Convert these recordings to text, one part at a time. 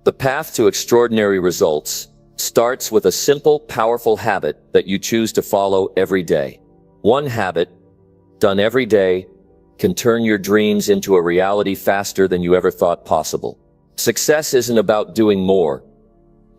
The path to extraordinary results starts with a simple, powerful habit that you choose to follow every day. One habit, done every day, can turn your dreams into a reality faster than you ever thought possible. Success isn't about doing more.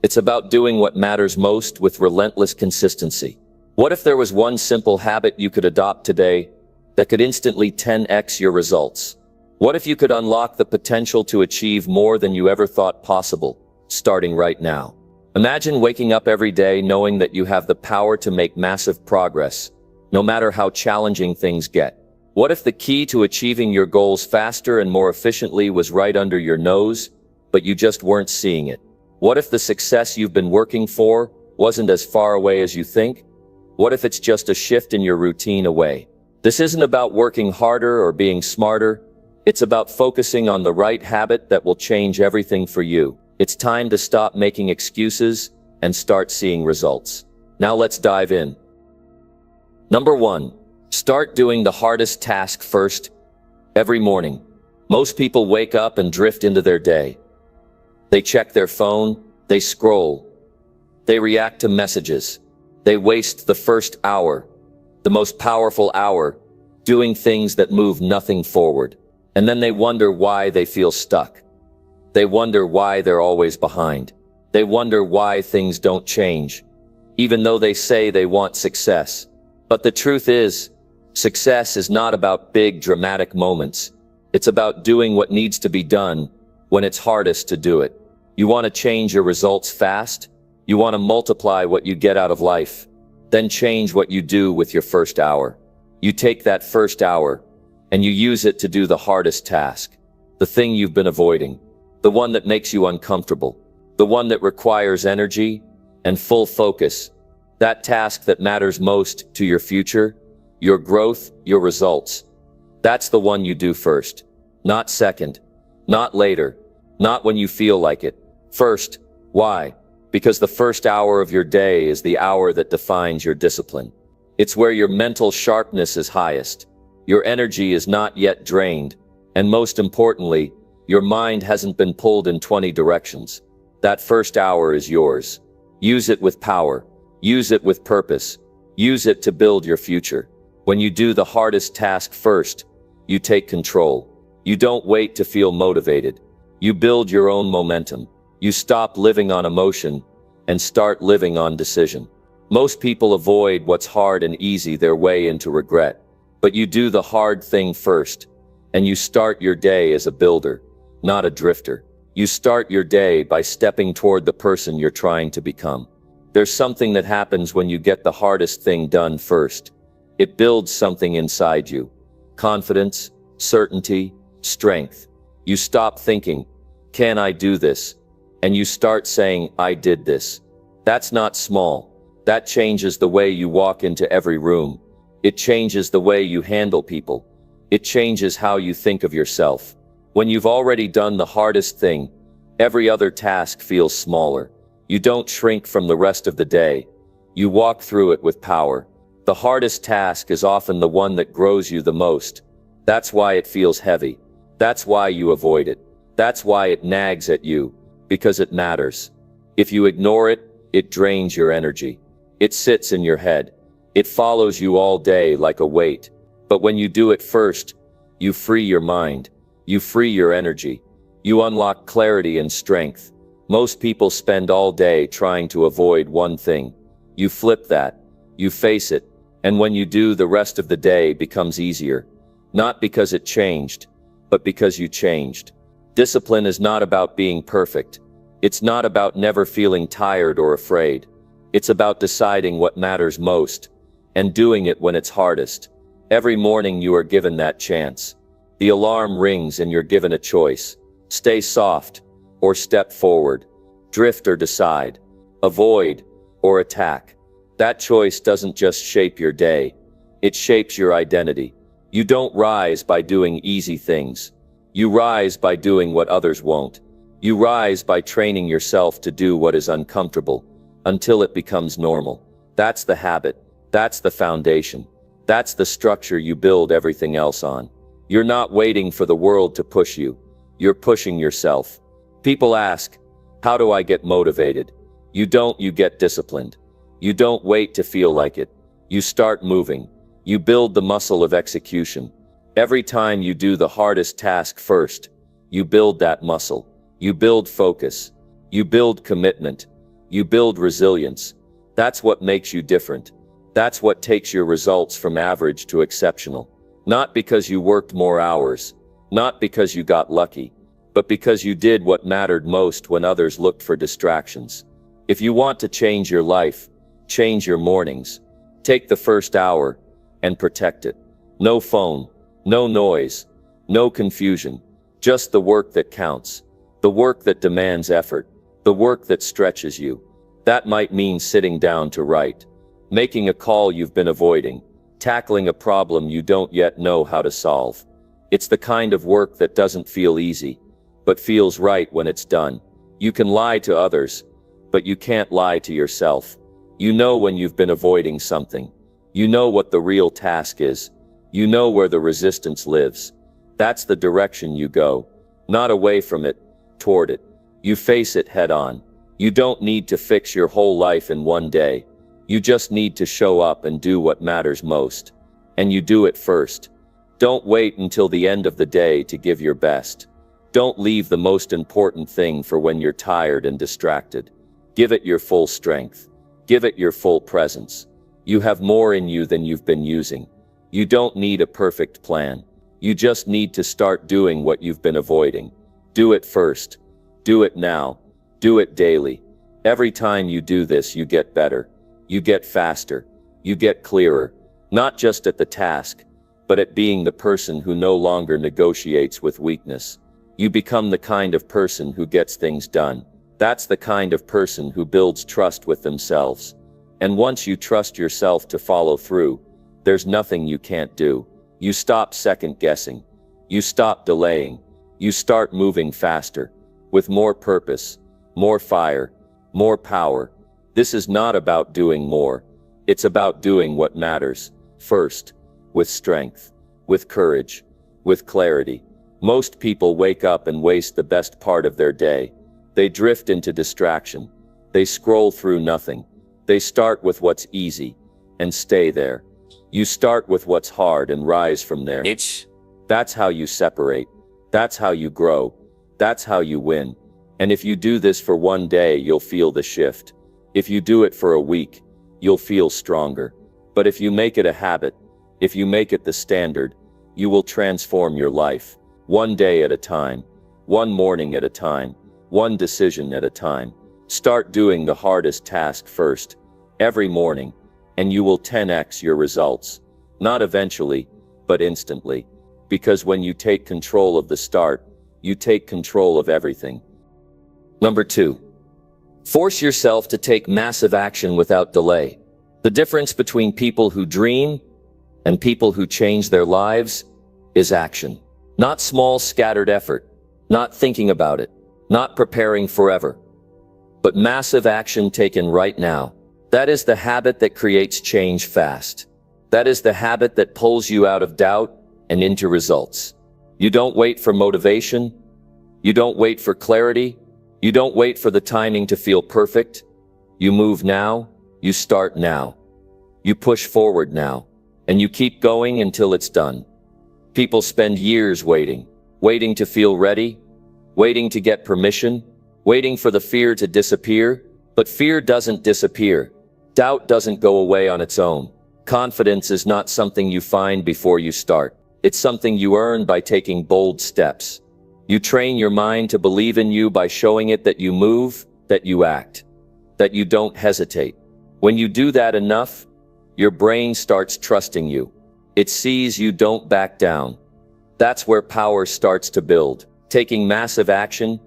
It's about doing what matters most with relentless consistency. What if there was one simple habit you could adopt today that could instantly 10x your results? What if you could unlock the potential to achieve more than you ever thought possible, starting right now? Imagine waking up every day knowing that you have the power to make massive progress, no matter how challenging things get. What if the key to achieving your goals faster and more efficiently was right under your nose, but you just weren't seeing it? What if the success you've been working for wasn't as far away as you think? What if it's just a shift in your routine away? This isn't about working harder or being smarter. It's about focusing on the right habit that will change everything for you. It's time to stop making excuses and start seeing results. Now let's dive in. Number 1, start doing the hardest task first every morning. Most people wake up and drift into their day. They check their phone, they scroll, they react to messages. They waste the first hour, the most powerful hour, doing things that move nothing forward. And then they wonder why they feel stuck. They wonder why they're always behind. They wonder why things don't change, even though they say they want success. But the truth is, success is not about big dramatic moments. It's about doing what needs to be done when it's hardest to do it. You want to change your results fast? You want to multiply what you get out of life? Then change what you do with your first hour. You take that first hour and you use it to do the hardest task, the thing you've been avoiding, the one that makes you uncomfortable, the one that requires energy and full focus, that task that matters most to your future, your growth, your results. That's the one you do first, not second, not later, not when you feel like it. First. Why? Because the first hour of your day is the hour that defines your discipline. It's where your mental sharpness is highest. Your energy is not yet drained. And most importantly, your mind hasn't been pulled in 20 directions. That first hour is yours. Use it with power. Use it with purpose. Use it to build your future. When you do the hardest task first, you take control. You don't wait to feel motivated. You build your own momentum. You stop living on emotion and start living on decision. Most people avoid what's hard and easy their way into regret. But you do the hard thing first, and you start your day as a builder, not a drifter. You start your day by stepping toward the person you're trying to become. There's something that happens when you get the hardest thing done first. It builds something inside you. Confidence, certainty, strength. You stop thinking, "Can I do this?" And you start saying, "I did this." That's not small. That changes the way you walk into every room. It changes the way you handle people. It changes how you think of yourself. When you've already done the hardest thing, every other task feels smaller. You don't shrink from the rest of the day. You walk through it with power. The hardest task is often the one that grows you the most. That's why it feels heavy. That's why you avoid it. That's why it nags at you. Because it matters. If you ignore it, it drains your energy. It sits in your head. It follows you all day like a weight. But when you do it first, you free your mind. You free your energy. You unlock clarity and strength. Most people spend all day trying to avoid one thing. You flip that. You face it. And when you do, the rest of the day becomes easier. Not because it changed, but because you changed. Discipline is not about being perfect. It's not about never feeling tired or afraid. It's about deciding what matters most and doing it when it's hardest. Every morning you are given that chance. The alarm rings and you're given a choice. Stay soft or step forward. Drift or decide. Avoid or attack. That choice doesn't just shape your day. It shapes your identity. You don't rise by doing easy things. You rise by doing what others won't. You rise by training yourself to do what is uncomfortable until it becomes normal. That's the habit. That's the foundation. That's the structure you build everything else on. You're not waiting for the world to push you. You're pushing yourself. People ask, How do I get motivated? You get disciplined. You don't wait to feel like it. You start moving. You build the muscle of execution. Every time you do the hardest task first, you build that muscle. You build focus. You build commitment. You build resilience. That's what makes you different. That's what takes your results from average to exceptional. Not because you worked more hours, not because you got lucky, but because you did what mattered most when others looked for distractions. If you want to change your life, change your mornings. Take the first hour and protect it. No phone, no noise, no confusion. Just the work that counts. The work that demands effort. The work that stretches you. That might mean sitting down to write, making a call you've been avoiding, tackling a problem you don't yet know how to solve. It's the kind of work that doesn't feel easy, but feels right when it's done. You can lie to others, but you can't lie to yourself. You know when you've been avoiding something. You know what the real task is. You know where the resistance lives. That's the direction you go. Not away from it, toward it. You face it head on. You don't need to fix your whole life in one day. You just need to show up and do what matters most. And you do it first. Don't wait until the end of the day to give your best. Don't leave the most important thing for when you're tired and distracted. Give it your full strength. Give it your full presence. You have more in you than you've been using. You don't need a perfect plan. You just need to start doing what you've been avoiding. Do it first. Do it now. Do it daily. Every time you do this, you get better. You get faster. You get clearer. Not just at the task, but at being the person who no longer negotiates with weakness. You become the kind of person who gets things done. That's the kind of person who builds trust with themselves. And once you trust yourself to follow through, there's nothing you can't do. You stop second guessing. You stop delaying. You start moving faster, with more purpose, more fire, more power. This is not about doing more. It's about doing what matters, first, with strength, with courage, with clarity. Most people wake up and waste the best part of their day. They drift into distraction. They scroll through nothing. They start with what's easy and stay there. You start with what's hard and rise from there. That's how you separate. That's how you grow. That's how you win. And if you do this for one day, you'll feel the shift. If you do it for a week, you'll feel stronger. But if you make it a habit, if you make it the standard, you will transform your life. One day at a time. One morning at a time. One decision at a time. Start doing the hardest task first, every morning, and you will 10x your results. Not eventually, but instantly. Because when you take control of the start, you take control of everything. Number 2. Force yourself to take massive action without delay. The difference between people who dream and people who change their lives is action. Not small scattered effort, not thinking about it, not preparing forever, but massive action taken right now. That is the habit that creates change fast. That is the habit that pulls you out of doubt and into results. You don't wait for motivation. You don't wait for clarity. You don't wait for the timing to feel perfect. You move now. You start now. You push forward now. And you keep going until it's done. People spend years waiting to feel ready, waiting to get permission, waiting for the fear to disappear. But fear doesn't disappear. Doubt doesn't go away on its own. Confidence is not something you find before you start. It's something you earn by taking bold steps. You train your mind to believe in you by showing it that you move, that you act, that you don't hesitate. When you do that enough, your brain starts trusting you. It sees you don't back down. That's where power starts to build. Taking massive action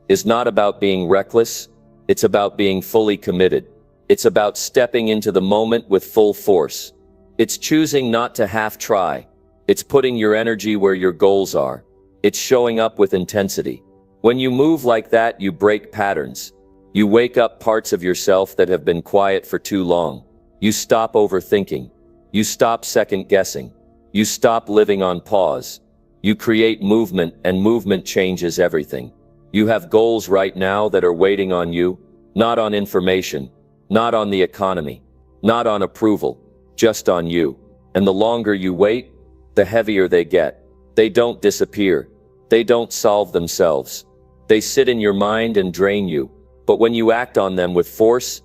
is not about being reckless. It's about being fully committed. It's about stepping into the moment with full force. It's choosing not to half try. It's putting your energy where your goals are. It's showing up with intensity. When you move like that, you break patterns. You wake up parts of yourself that have been quiet for too long. You stop overthinking. You stop second guessing. You stop living on pause. You create movement, and movement changes everything. You have goals right now that are waiting on you, not on information, not on the economy, not on approval, just on you. And the longer you wait, the heavier they get. They don't disappear. They don't solve themselves. They sit in your mind and drain you. But when you act on them with force,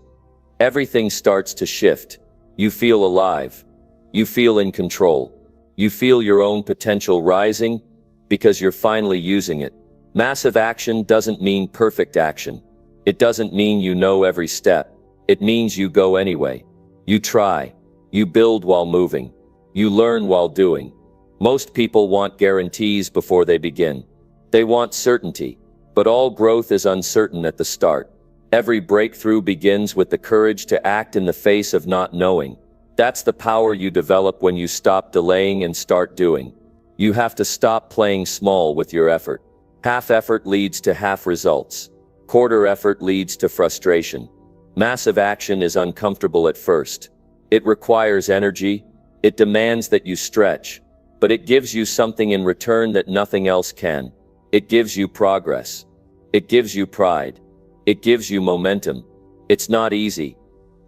everything starts to shift. You feel alive. You feel in control. You feel your own potential rising because you're finally using it. Massive action doesn't mean perfect action. It doesn't mean you know every step. It means you go anyway. You try. You build while moving. You learn while doing. Most people want guarantees before they begin. They want certainty. But all growth is uncertain at the start. Every breakthrough begins with the courage to act in the face of not knowing. That's the power you develop when you stop delaying and start doing. You have to stop playing small with your effort. Half effort leads to half results. Quarter effort leads to frustration. Massive action is uncomfortable at first. It requires energy. It demands that you stretch. But it gives you something in return that nothing else can. It gives you progress. It gives you pride. It gives you momentum. It's not easy,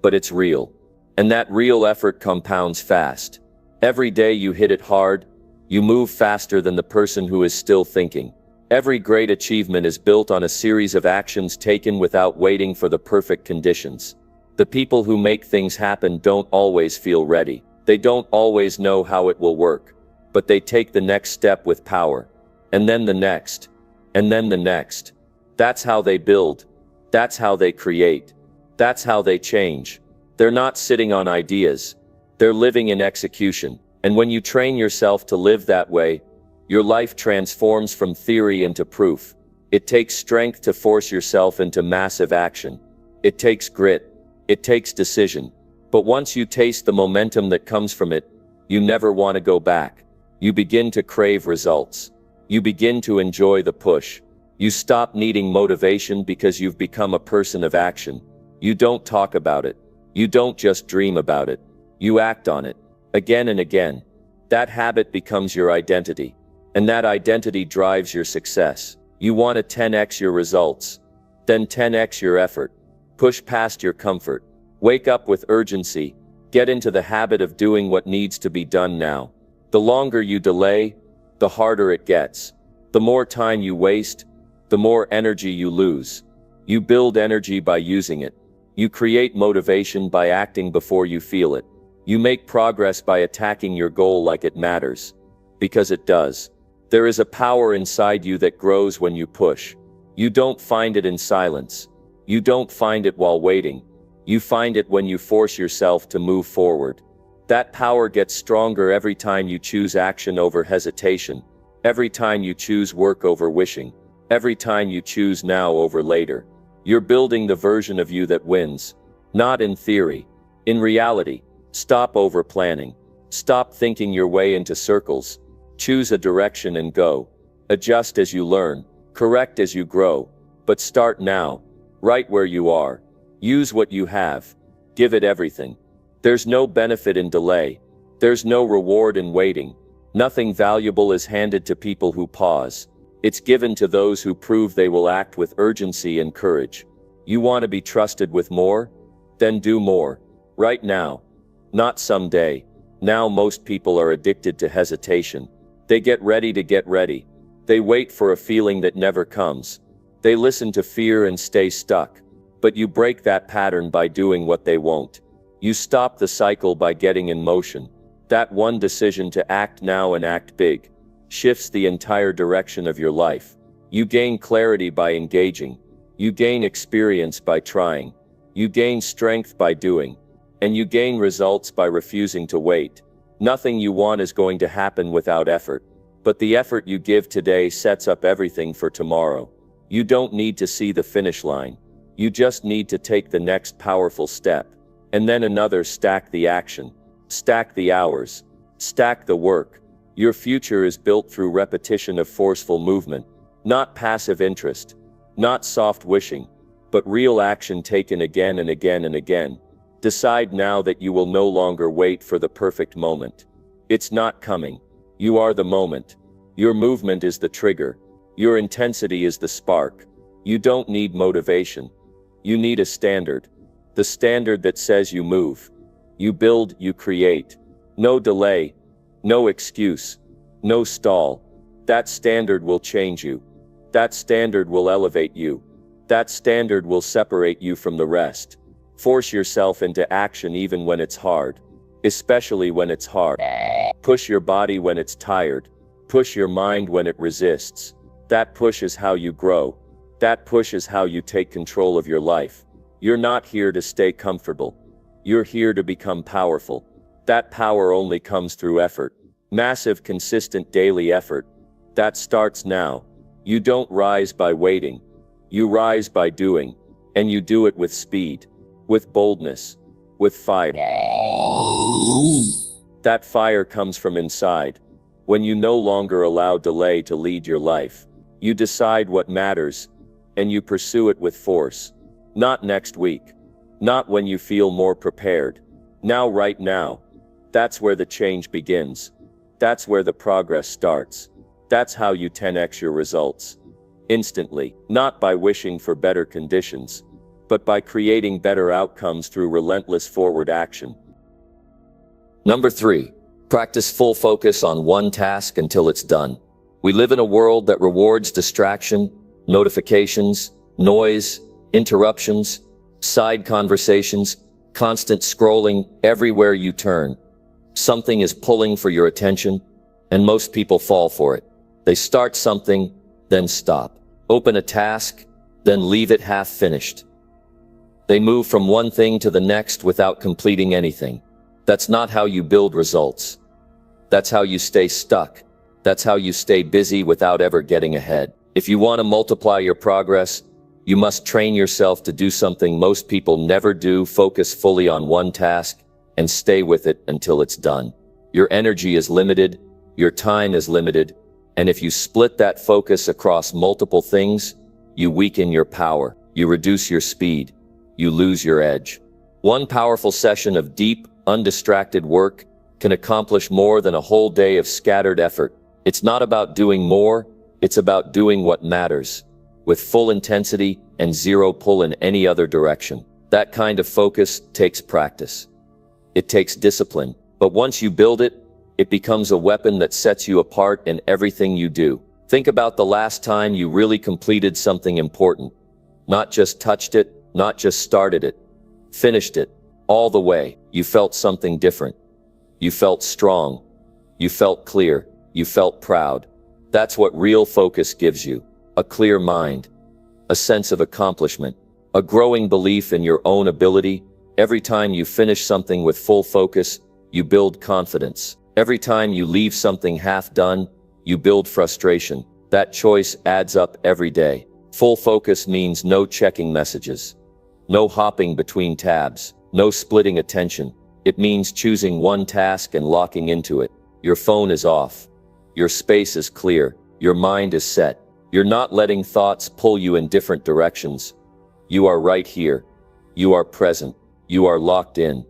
but it's real. And that real effort compounds fast. Every day you hit it hard, you move faster than the person who is still thinking. Every great achievement is built on a series of actions taken without waiting for the perfect conditions. The people who make things happen don't always feel ready. They don't always know how it will work. But they take the next step with power. And then the next. And then the next. That's how they build. That's how they create. That's how they change. They're not sitting on ideas. They're living in execution. And when you train yourself to live that way, your life transforms from theory into proof. It takes strength to force yourself into massive action. It takes grit. It takes decision. But once you taste the momentum that comes from it, you never want to go back. You begin to crave results. You begin to enjoy the push. You stop needing motivation because you've become a person of action. You don't talk about it. You don't just dream about it. You act on it. Again and again. That habit becomes your identity. And that identity drives your success. You want to 10x your results. Then 10x your effort. Push past your comfort. Wake up with urgency. Get into the habit of doing what needs to be done now. The longer you delay, the harder it gets. The more time you waste, the more energy you lose. You build energy by using it. You create motivation by acting before you feel it. You make progress by attacking your goal like it matters. Because it does. There is a power inside you that grows when you push. You don't find it in silence. You don't find it while waiting. You find it when you force yourself to move forward. That power gets stronger every time you choose action over hesitation. Every time you choose work over wishing. Every time you choose now over later. You're building the version of you that wins. Not in theory. In reality. Stop over-planning. Stop thinking your way into circles. Choose a direction and go. Adjust as you learn. Correct as you grow. But start now. Right where you are. Use what you have. Give it everything. There's no benefit in delay. There's no reward in waiting. Nothing valuable is handed to people who pause. It's given to those who prove they will act with urgency and courage. You want to be trusted with more? Then do more. Right now. Not someday. Now most people are addicted to hesitation. They get ready to get ready. They wait for a feeling that never comes. They listen to fear and stay stuck. But you break that pattern by doing what they won't. You stop the cycle by getting in motion. That one decision to act now and act big shifts the entire direction of your life. You gain clarity by engaging. You gain experience by trying. You gain strength by doing. And you gain results by refusing to wait. Nothing you want is going to happen without effort. But the effort you give today sets up everything for tomorrow. You don't need to see the finish line. You just need to take the next powerful step. And then another. Stack the action. Stack the hours. Stack the work. Your future is built through repetition of forceful movement. Not passive interest. Not soft wishing. But real action taken again and again and again. Decide now that you will no longer wait for the perfect moment. It's not coming. You are the moment. Your movement is the trigger. Your intensity is the spark. You don't need motivation. You need a standard. The standard that says you move. You build, you create. No delay. No excuse. No stall. That standard will change you. That standard will elevate you. That standard will separate you from the rest. Force yourself into action even when it's hard. Especially when it's hard. Push your body when it's tired. Push your mind when it resists. That push is how you grow. That push is how you take control of your life. You're not here to stay comfortable. You're here to become powerful. That power only comes through effort. Massive, consistent daily effort. That starts now. You don't rise by waiting. You rise by doing. And you do it with speed. With boldness. With fire. That fire comes from inside. When you no longer allow delay to lead your life. You decide what matters. And you pursue it with force. Not next week. Not when you feel more prepared. Now, right now. That's where the change begins. That's where the progress starts. That's how you 10x your results. Instantly, not by wishing for better conditions, but by creating better outcomes through relentless forward action. Number 3, practice full focus on one task until it's done. We live in a world that rewards distraction, notifications, noise, interruptions, side conversations, constant scrolling everywhere you turn. Something is pulling for your attention, and most people fall for it. They start something, then stop. Open a task, then leave it half finished. They move from one thing to the next without completing anything. That's not how you build results. That's how you stay stuck. That's how you stay busy without ever getting ahead. If you want to multiply your progress, you must train yourself to do something most people never do. Focus fully on one task and stay with it until it's done. Your energy is limited, your time is limited, and if you split that focus across multiple things, you weaken your power, you reduce your speed, you lose your edge. One powerful session of deep, undistracted work can accomplish more than a whole day of scattered effort. It's not about doing more, it's about doing what matters, with full intensity and zero pull in any other direction. That kind of focus takes practice. It takes discipline, but once you build it, it becomes a weapon that sets you apart in everything you do. Think about the last time you really completed something important. Not just touched it, not just started it, finished it, all the way. You felt something different. You felt strong. You felt clear. You felt proud. That's what real focus gives you. A clear mind. A sense of accomplishment. A growing belief in your own ability. Every time you finish something with full focus, you build confidence. Every time you leave something half done, you build frustration. That choice adds up every day. Full focus means no checking messages. No hopping between tabs. No splitting attention. It means choosing one task and locking into it. Your phone is off. Your space is clear. Your mind is set. You're not letting thoughts pull you in different directions. You are right here. You are present. You are locked in.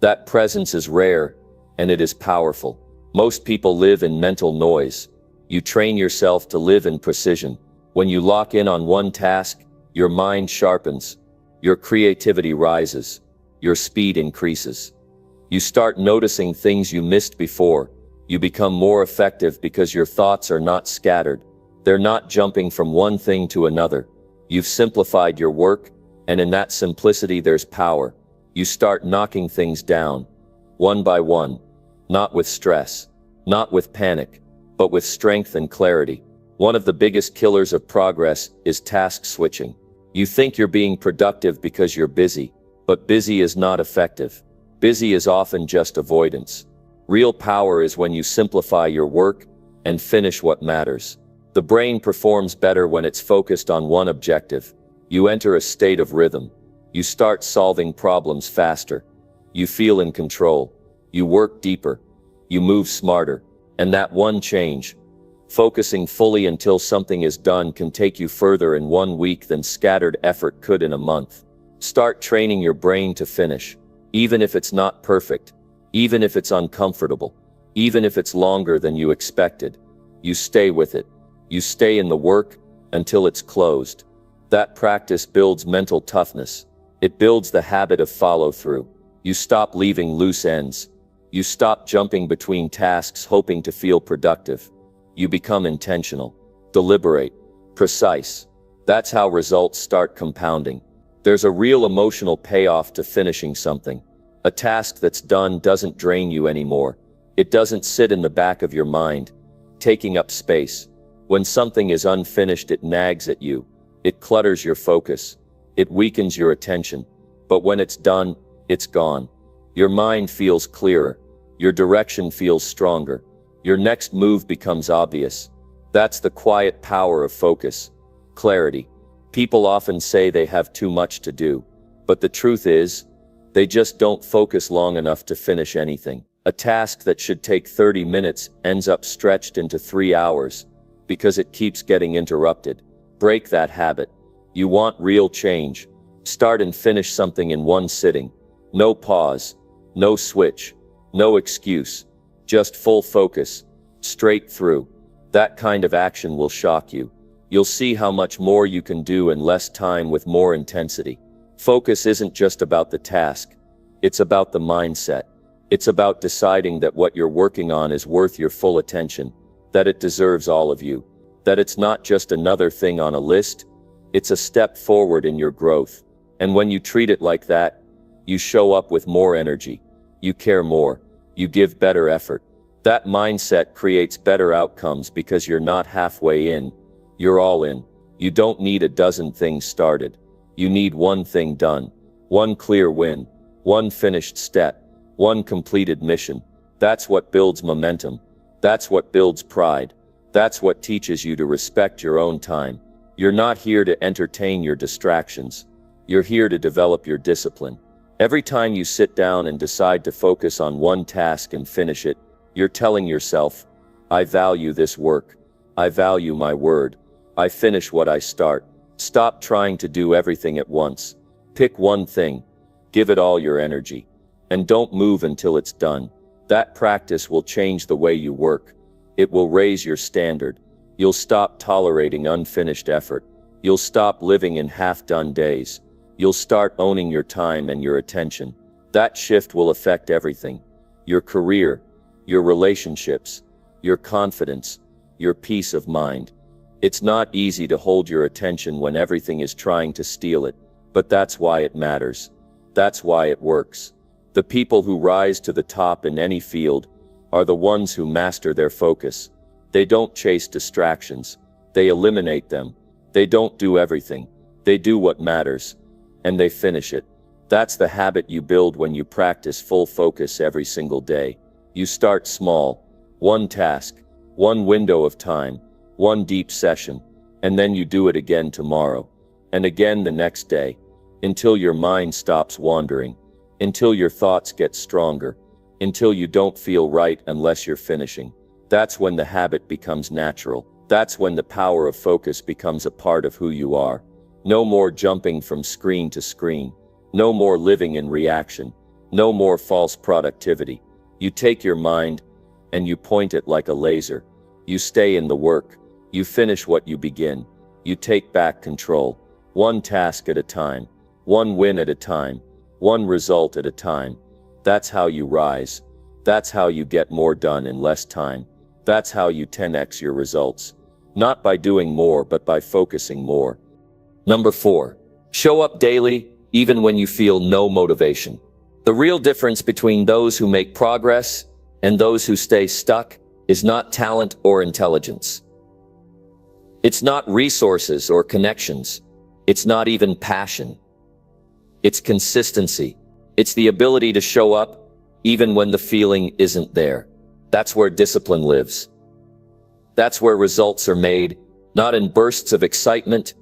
That presence is rare, and it is powerful. Most people live in mental noise. You train yourself to live in precision. When you lock in on one task, your mind sharpens. Your creativity rises. Your speed increases. You start noticing things you missed before. You become more effective because your thoughts are not scattered. They're not jumping from one thing to another. You've simplified your work, and in that simplicity there's power. You start knocking things down, one by one, not with stress, not with panic, but with strength and clarity. One of the biggest killers of progress is task switching. You think you're being productive because you're busy, but busy is not effective. Busy is often just avoidance. Real power is when you simplify your work and finish what matters. The brain performs better when it's focused on one objective. You enter a state of rhythm. You start solving problems faster. You feel in control. You work deeper. You move smarter. And that one change, focusing fully until something is done, can take you further in 1 week than scattered effort could in a month. Start training your brain to finish. Even if it's not perfect. Even if it's uncomfortable. Even if it's longer than you expected. You stay with it. You stay in the work until it's closed. That practice builds mental toughness. It builds the habit of follow-through. You stop leaving loose ends. You stop jumping between tasks hoping to feel productive. You become intentional, deliberate, precise. That's how results start compounding. There's a real emotional payoff to finishing something. A task that's done doesn't drain you anymore. It doesn't sit in the back of your mind, taking up space. When something is unfinished, it nags at you. It clutters your focus. It weakens your attention. But when it's done, it's gone. Your mind feels clearer. Your direction feels stronger. Your next move becomes obvious. That's the quiet power of focus. Clarity. People often say they have too much to do. But the truth is, they just don't focus long enough to finish anything. A task that should take 30 minutes ends up stretched into 3 hours because it keeps getting interrupted. Break that habit. You want real change. Start and finish something in one sitting. No pause, no switch, no excuse. Just full focus, straight through. That kind of action will shock you. You'll see how much more you can do in less time with more intensity. Focus isn't just about the task. It's about the mindset. It's about deciding that what you're working on is worth your full attention, that it deserves all of you, that it's not just another thing on a list, it's a step forward in your growth. And when you treat it like that, you show up with more energy, you care more, you give better effort. That mindset creates better outcomes because you're not halfway in, you're all in. You don't need a dozen things started. You need one thing done, one clear win, one finished step, one completed mission. That's what builds momentum. That's what builds pride. That's what teaches you to respect your own time. You're not here to entertain your distractions. You're here to develop your discipline. Every time you sit down and decide to focus on one task and finish it, you're telling yourself, I value this work. I value my word. I finish what I start. Stop trying to do everything at once. Pick one thing. Give it all your energy. And don't move until it's done. That practice will change the way you work. It will raise your standard. You'll stop tolerating unfinished effort. You'll stop living in half-done days. You'll start owning your time and your attention. That shift will affect everything. Your career, your relationships, your confidence, your peace of mind. It's not easy to hold your attention when everything is trying to steal it, but that's why it matters. That's why it works. The people who rise to the top in any field are the ones who master their focus. They don't chase distractions. They eliminate them. They don't do everything. They do what matters. And they finish it. That's the habit you build when you practice full focus every single day. You start small. One task, one window of time, one deep session, and then you do it again tomorrow, and again the next day, until your mind stops wandering, until your thoughts get stronger, until you don't feel right unless you're finishing. That's when the habit becomes natural. That's when the power of focus becomes a part of who you are. No more jumping from screen to screen. No more living in reaction. No more false productivity. You take your mind and you point it like a laser. You stay in the work. You finish what you begin. You take back control. One task at a time. One win at a time. One result at a time. That's how you rise. That's how you get more done in less time. That's how you 10x your results. Not by doing more, but by focusing more. Number 4. Show up daily, even when you feel no motivation. The real difference between those who make progress and those who stay stuck is not talent or intelligence. It's not resources or connections. It's not even passion. It's consistency. It's the ability to show up even when the feeling isn't there. That's where discipline lives. That's where results are made, not in bursts of excitement,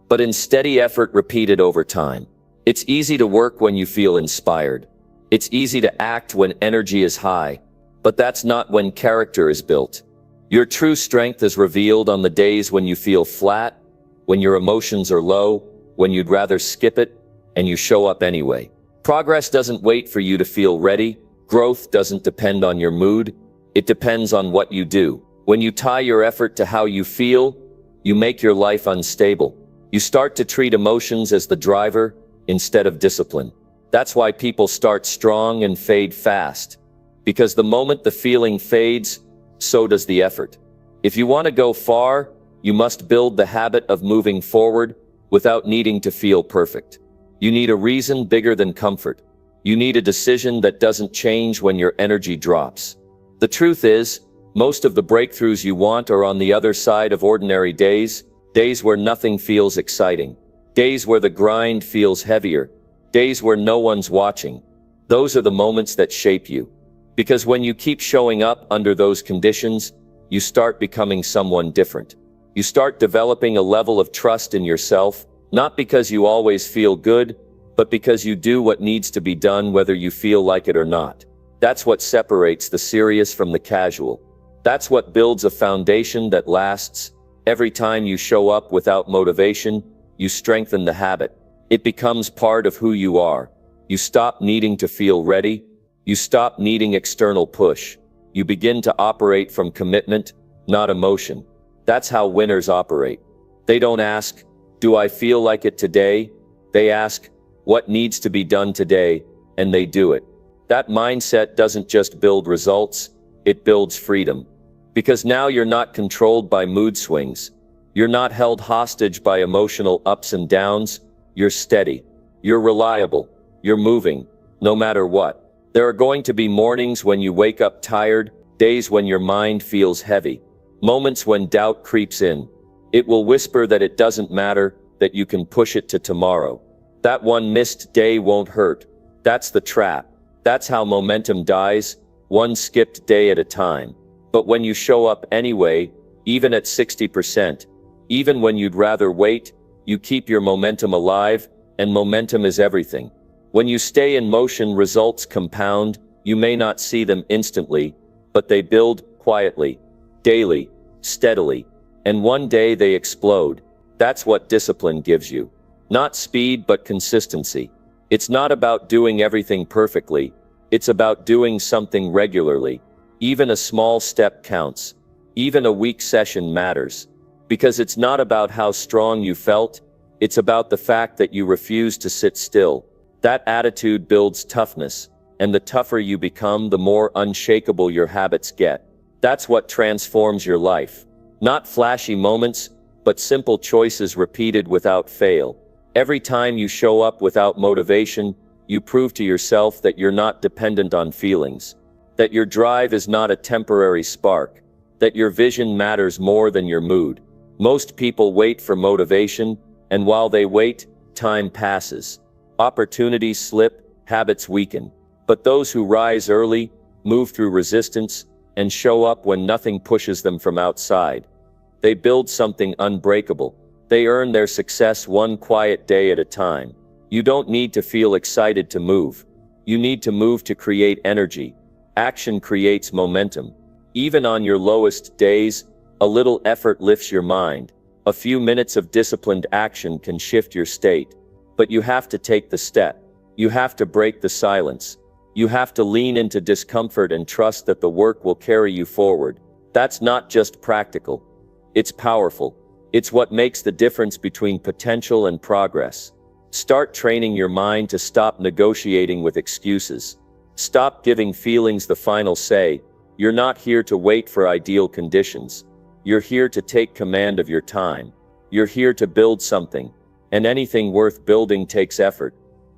but in steady effort repeated over time. It's easy to work when you feel inspired. It's easy to act when energy is high, but that's not when character is built. Your true strength is revealed on the days when you feel flat, when your emotions are low, when you'd rather skip it, and you show up anyway. Progress doesn't wait for you to feel ready. Growth doesn't depend on your mood. It depends on what you do. When you tie your effort to how you feel, you make your life unstable. You start to treat emotions as the driver instead of discipline. That's why people start strong and fade fast. Because the moment the feeling fades, so does the effort. If you want to go far, you must build the habit of moving forward without needing to feel perfect. You need a reason bigger than comfort. You need a decision that doesn't change when your energy drops. The truth is, most of the breakthroughs you want are on the other side of ordinary days, days where nothing feels exciting, days where the grind feels heavier, days where no one's watching. Those are the moments that shape you. Because when you keep showing up under those conditions, you start becoming someone different. You start developing a level of trust in yourself, not because you always feel good, but because you do what needs to be done whether you feel like it or not. That's what separates the serious from the casual. That's what builds a foundation that lasts. Every time you show up without motivation, you strengthen the habit. It becomes part of who you are. You stop needing to feel ready. You stop needing external push. You begin to operate from commitment, not emotion. That's how winners operate. They don't ask, "Do I feel like it today?" They ask, "What needs to be done today?" And they do it. That mindset doesn't just build results, it builds freedom. Because now you're not controlled by mood swings. You're not held hostage by emotional ups and downs. You're steady. You're reliable. You're moving, no matter what. There are going to be mornings when you wake up tired, days when your mind feels heavy, moments when doubt creeps in. It will whisper that it doesn't matter, that you can push it to tomorrow. That one missed day won't hurt. That's the trap. That's how momentum dies, one skipped day at a time. But when you show up anyway, even at 60%, even when you'd rather wait, you keep your momentum alive, and momentum is everything. When you stay in motion, results compound. You may not see them instantly, but they build quietly, daily, steadily, and one day they explode. That's what discipline gives you. Not speed, but consistency. It's not about doing everything perfectly. It's about doing something regularly. Even a small step counts. Even a weak session matters. Because it's not about how strong you felt, it's about the fact that you refuse to sit still. That attitude builds toughness, and the tougher you become, the more unshakable your habits get. That's what transforms your life. Not flashy moments, but simple choices repeated without fail. Every time you show up without motivation, you prove to yourself that you're not dependent on feelings, that your drive is not a temporary spark, that your vision matters more than your mood. Most people wait for motivation, and while they wait, time passes. Opportunities slip, habits weaken. But those who rise early, move through resistance, and show up when nothing pushes them from outside, they build something unbreakable. They earn their success one quiet day at a time. You don't need to feel excited to move. You need to move to create energy. Action creates momentum. Even on your lowest days, a little effort lifts your mind. A few minutes of disciplined action can shift your state. But you have to take the step. You have to break the silence. You have to lean into discomfort and trust that the work will carry you forward. That's not just practical. It's powerful. It's what makes the difference between potential and progress. Start training your mind to stop negotiating with excuses. Stop giving feelings the final say. You're not here to wait for ideal conditions. You're here to take command of your time. You're here to build something. And anything worth building takes effort.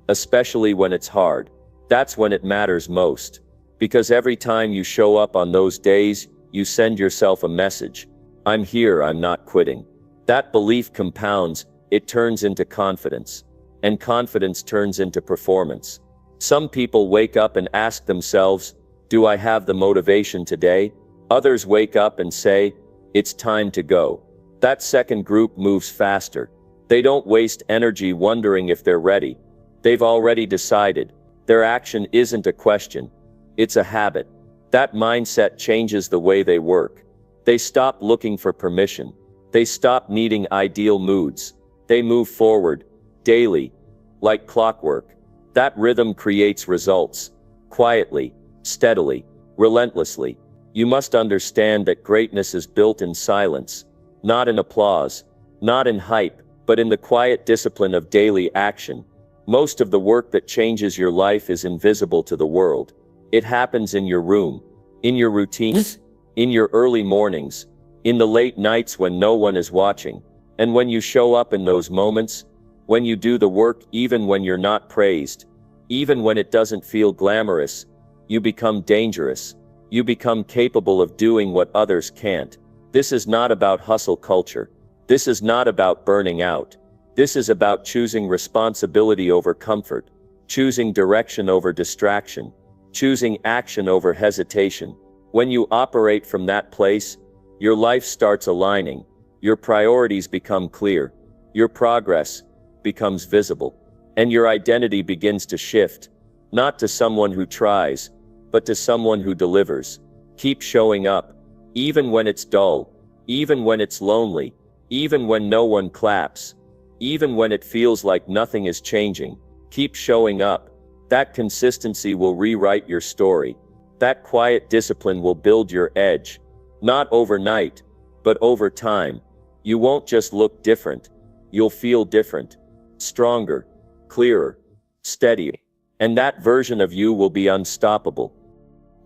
Especially when it's hard. That's when it matters most. Because every time you show up on those days, you send yourself a message. I'm here, I'm not quitting. That belief compounds, it turns into confidence. And confidence turns into performance. Some people wake up and ask themselves, do I have the motivation today? Others wake up and say, it's time to go. That second group moves faster. They don't waste energy wondering if they're ready. They've already decided. Their action isn't a question. It's a habit. That mindset changes the way they work. They stop looking for permission. They stop needing ideal moods. They move forward, daily, like clockwork. That rhythm creates results. Quietly, steadily, relentlessly. You must understand that greatness is built in silence, not in applause, not in hype, but in the quiet discipline of daily action. Most of the work that changes your life is invisible to the world. It happens in your room, in your routines, in your early mornings, in the late nights when no one is watching. And when you show up in those moments, when you do the work even when you're not praised, even when it doesn't feel glamorous, you become dangerous. You become capable of doing what others can't. This is not about hustle culture. This is not about burning out. This is about choosing responsibility over comfort, choosing direction over distraction, choosing action over hesitation. When you operate from that place, your life starts aligning. Your priorities become clear. Your progress becomes visible. And your identity begins to shift, not to someone who tries, but to someone who delivers. Keep showing up, even when it's dull, even when it's lonely, even when no one claps, even when it feels like nothing is changing. Keep showing up. That consistency will rewrite your story. That quiet discipline will build your edge. Not overnight, but over time. You won't just look different. You'll feel different. Stronger, clearer, steadier. And that version of you will be unstoppable.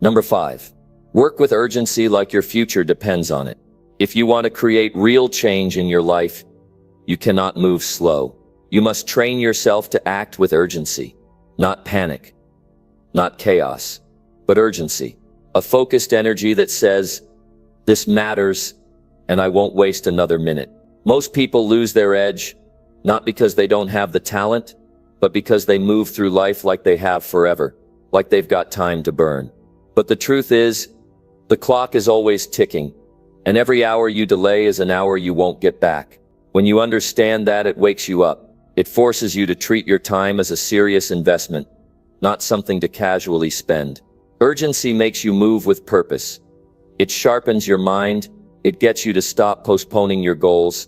Number 5. Work with urgency like your future depends on it. If you want to create real change in your life, you cannot move slow. You must train yourself to act with urgency. Not panic, not chaos, but urgency. A focused energy that says, this matters, and I won't waste another minute. Most people lose their edge, not because they don't have the talent, but because they move through life like they have forever, like they've got time to burn. But the truth is, the clock is always ticking, and every hour you delay is an hour you won't get back. When you understand that, it wakes you up. It forces you to treat your time as a serious investment, not something to casually spend. Urgency makes you move with purpose. It sharpens your mind. It gets you to stop postponing your goals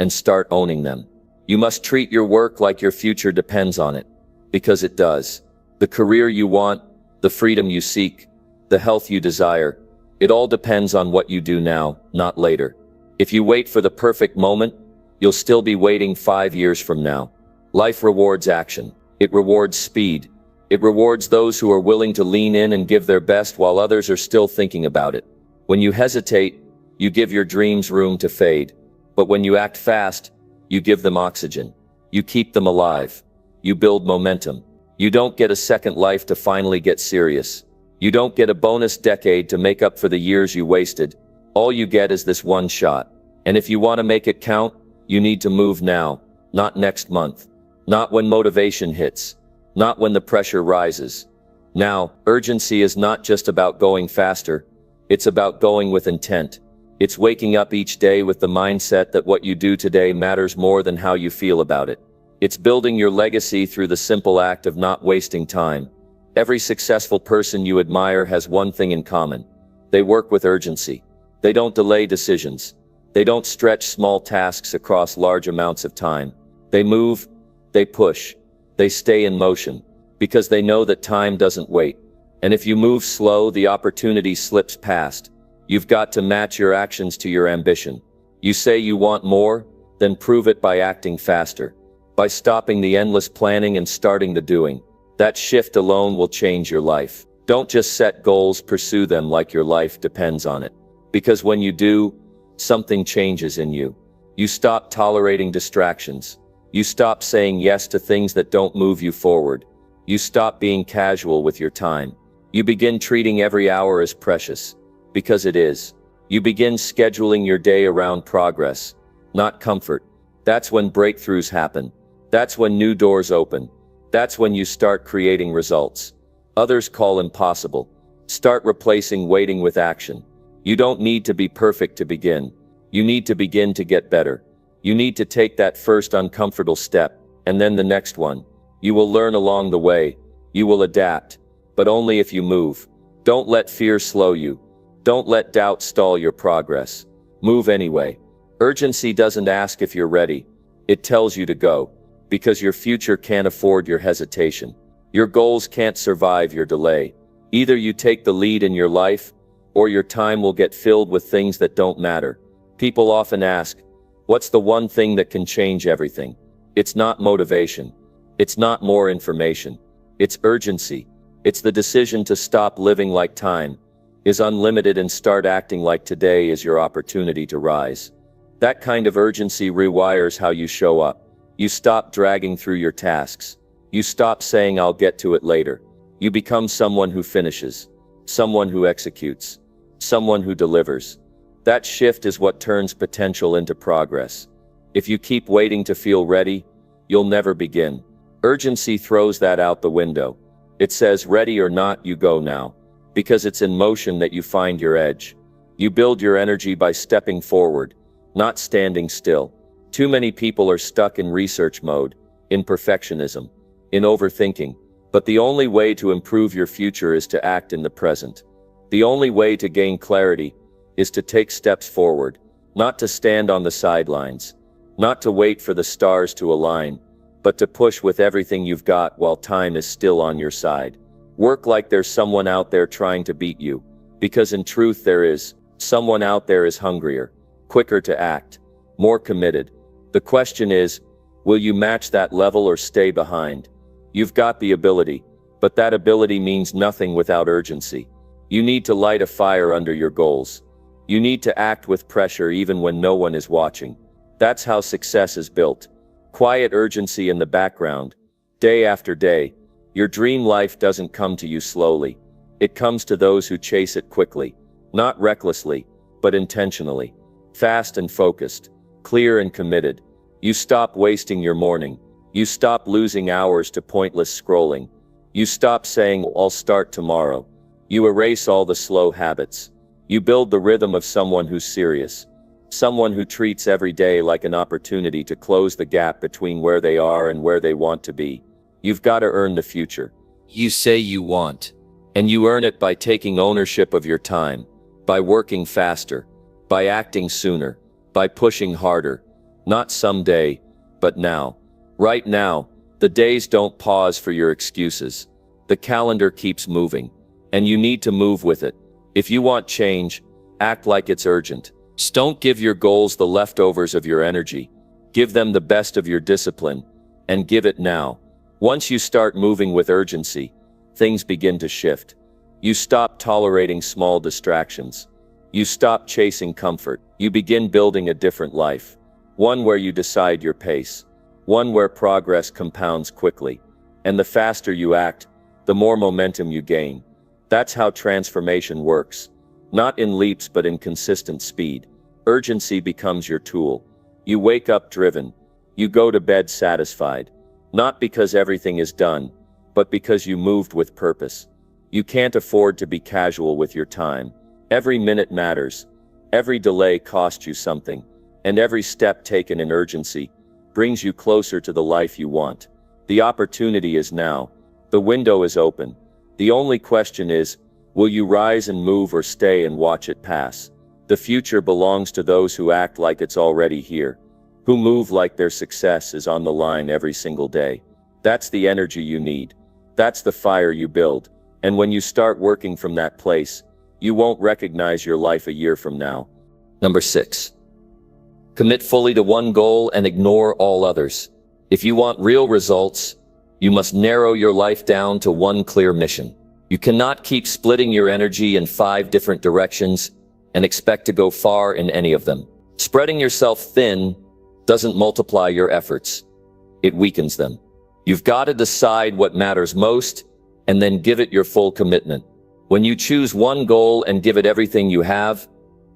and start owning them. You must treat your work like your future depends on it, because it does. The career you want, the freedom you seek, the health you desire, it all depends on what you do now, not later. If you wait for the perfect moment, you'll still be waiting 5 years from now. Life rewards action. It rewards speed. It rewards those who are willing to lean in and give their best while others are still thinking about it. When you hesitate, you give your dreams room to fade. But when you act fast, you give them oxygen. You keep them alive. You build momentum. You don't get a second life to finally get serious. You don't get a bonus decade to make up for the years you wasted. All you get is this one shot. And if you want to make it count, you need to move now, not next month, not when motivation hits, not when the pressure rises. Now, urgency is not just about going faster. It's about going with intent. It's waking up each day with the mindset that what you do today matters more than how you feel about it. It's building your legacy through the simple act of not wasting time. Every successful person you admire has one thing in common. They work with urgency. They don't delay decisions. They don't stretch small tasks across large amounts of time. They move, they push, they stay in motion, because they know that time doesn't wait. And if you move slow, the opportunity slips past. You've got to match your actions to your ambition. You say you want more, then prove it by acting faster, by stopping the endless planning and starting the doing. That shift alone will change your life. Don't just set goals, pursue them like your life depends on it. Because when you do, something changes in you. You stop tolerating distractions. You stop saying yes to things that don't move you forward. You stop being casual with your time. You begin treating every hour as precious, because it is. You begin scheduling your day around progress, not comfort. That's when breakthroughs happen. That's when new doors open. That's when you start creating results others call impossible. Start replacing waiting with action. You don't need to be perfect to begin. You need to begin to get better. You need to take that first uncomfortable step, and then the next one. You will learn along the way. You will adapt, but only if you move. Don't let fear slow you. Don't let doubt stall your progress. Move anyway. Urgency doesn't ask if you're ready. It tells you to go, because your future can't afford your hesitation. Your goals can't survive your delay. Either you take the lead in your life, or your time will get filled with things that don't matter. People often ask, what's the one thing that can change everything? It's not motivation. It's not more information. It's urgency. It's the decision to stop living like time is unlimited and start acting like today is your opportunity to rise. That kind of urgency rewires how you show up. You stop dragging through your tasks. You stop saying I'll get to it later. You become someone who finishes, someone who executes, someone who delivers. That shift is what turns potential into progress. If you keep waiting to feel ready, you'll never begin. Urgency throws that out the window. It says ready or not, you go now. Because it's in motion that you find your edge. You build your energy by stepping forward, not standing still. Too many people are stuck in research mode, in perfectionism, in overthinking. But the only way to improve your future is to act in the present. The only way to gain clarity is to take steps forward, not to stand on the sidelines, not to wait for the stars to align, but to push with everything you've got while time is still on your side. Work like there's someone out there trying to beat you, because in truth there is. Someone out there is hungrier, quicker to act, more committed. The question is, will you match that level or stay behind? You've got the ability, but that ability means nothing without urgency. You need to light a fire under your goals. You need to act with pressure even when no one is watching. That's how success is built. Quiet urgency in the background, day after day. Your dream life doesn't come to you slowly. It comes to those who chase it quickly, not recklessly, but intentionally. Fast and focused, clear and committed. You stop wasting your morning. You stop losing hours to pointless scrolling. You stop saying, I'll start tomorrow. You erase all the slow habits. You build the rhythm of someone who's serious. Someone who treats every day like an opportunity to close the gap between where they are and where they want to be. You've got to earn the future. You say you want. And you earn it by taking ownership of your time, by working faster, by acting sooner, by pushing harder. Not someday, but now. Right now. The days don't pause for your excuses. The calendar keeps moving. And you need to move with it. If you want change, act like it's urgent. Don't give your goals the leftovers of your energy. Give them the best of your discipline. And give it now. Once you start moving with urgency, things begin to shift. You stop tolerating small distractions. You stop chasing comfort. You begin building a different life. One where you decide your pace. One where progress compounds quickly. And the faster you act, the more momentum you gain. That's how transformation works. Not in leaps but in consistent speed. Urgency becomes your tool. You wake up driven. You go to bed satisfied. Not because everything is done, but because you moved with purpose. You can't afford to be casual with your time. Every minute matters. Every delay costs you something. And every step taken in urgency brings you closer to the life you want. The opportunity is now. The window is open. The only question is, will you rise and move or stay and watch it pass? The future belongs to those who act like it's already here, who move like their success is on the line every single day. That's the energy you need. That's the fire you build. And when you start working from that place, you won't recognize your life a year from now. Number 6. Commit fully to one goal and ignore all others. If you want real results, you must narrow your life down to one clear mission. You cannot keep splitting your energy in 5 different directions and expect to go far in any of them. Spreading yourself thin doesn't multiply your efforts. It weakens them. You've got to decide what matters most and then give it your full commitment. When you choose one goal and give it everything you have,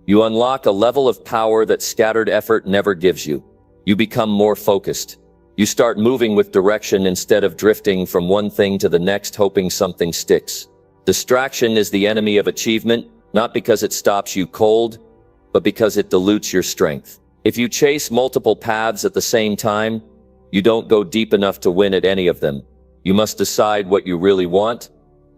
you unlock a level of power that scattered effort never gives you. You become more focused. You start moving with direction instead of drifting from one thing to the next hoping something sticks. Distraction is the enemy of achievement, not because it stops you cold, but because it dilutes your strength. If you chase multiple paths at the same time, you don't go deep enough to win at any of them. You must decide what you really want,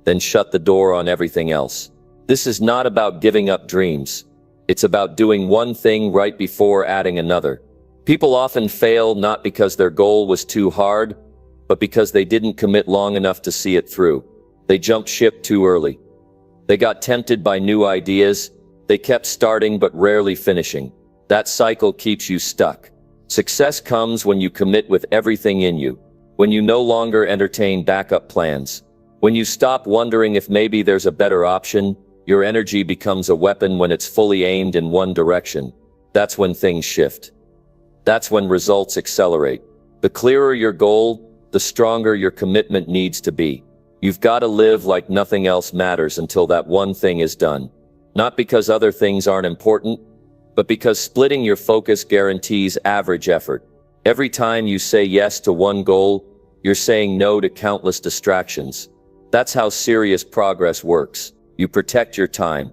then shut the door on everything else. This is not about giving up dreams. It's about doing one thing right before adding another. People often fail not because their goal was too hard, but because they didn't commit long enough to see it through. They jumped ship too early. They got tempted by new ideas. They kept starting but rarely finishing. That cycle keeps you stuck. Success comes when you commit with everything in you. When you no longer entertain backup plans. When you stop wondering if maybe there's a better option. Your energy becomes a weapon when it's fully aimed in one direction. That's when things shift. That's when results accelerate. The clearer your goal, the stronger your commitment needs to be. You've got to live like nothing else matters until that one thing is done. Not because other things aren't important, but because splitting your focus guarantees average effort. Every time you say yes to one goal, you're saying no to countless distractions. That's how serious progress works. You protect your time.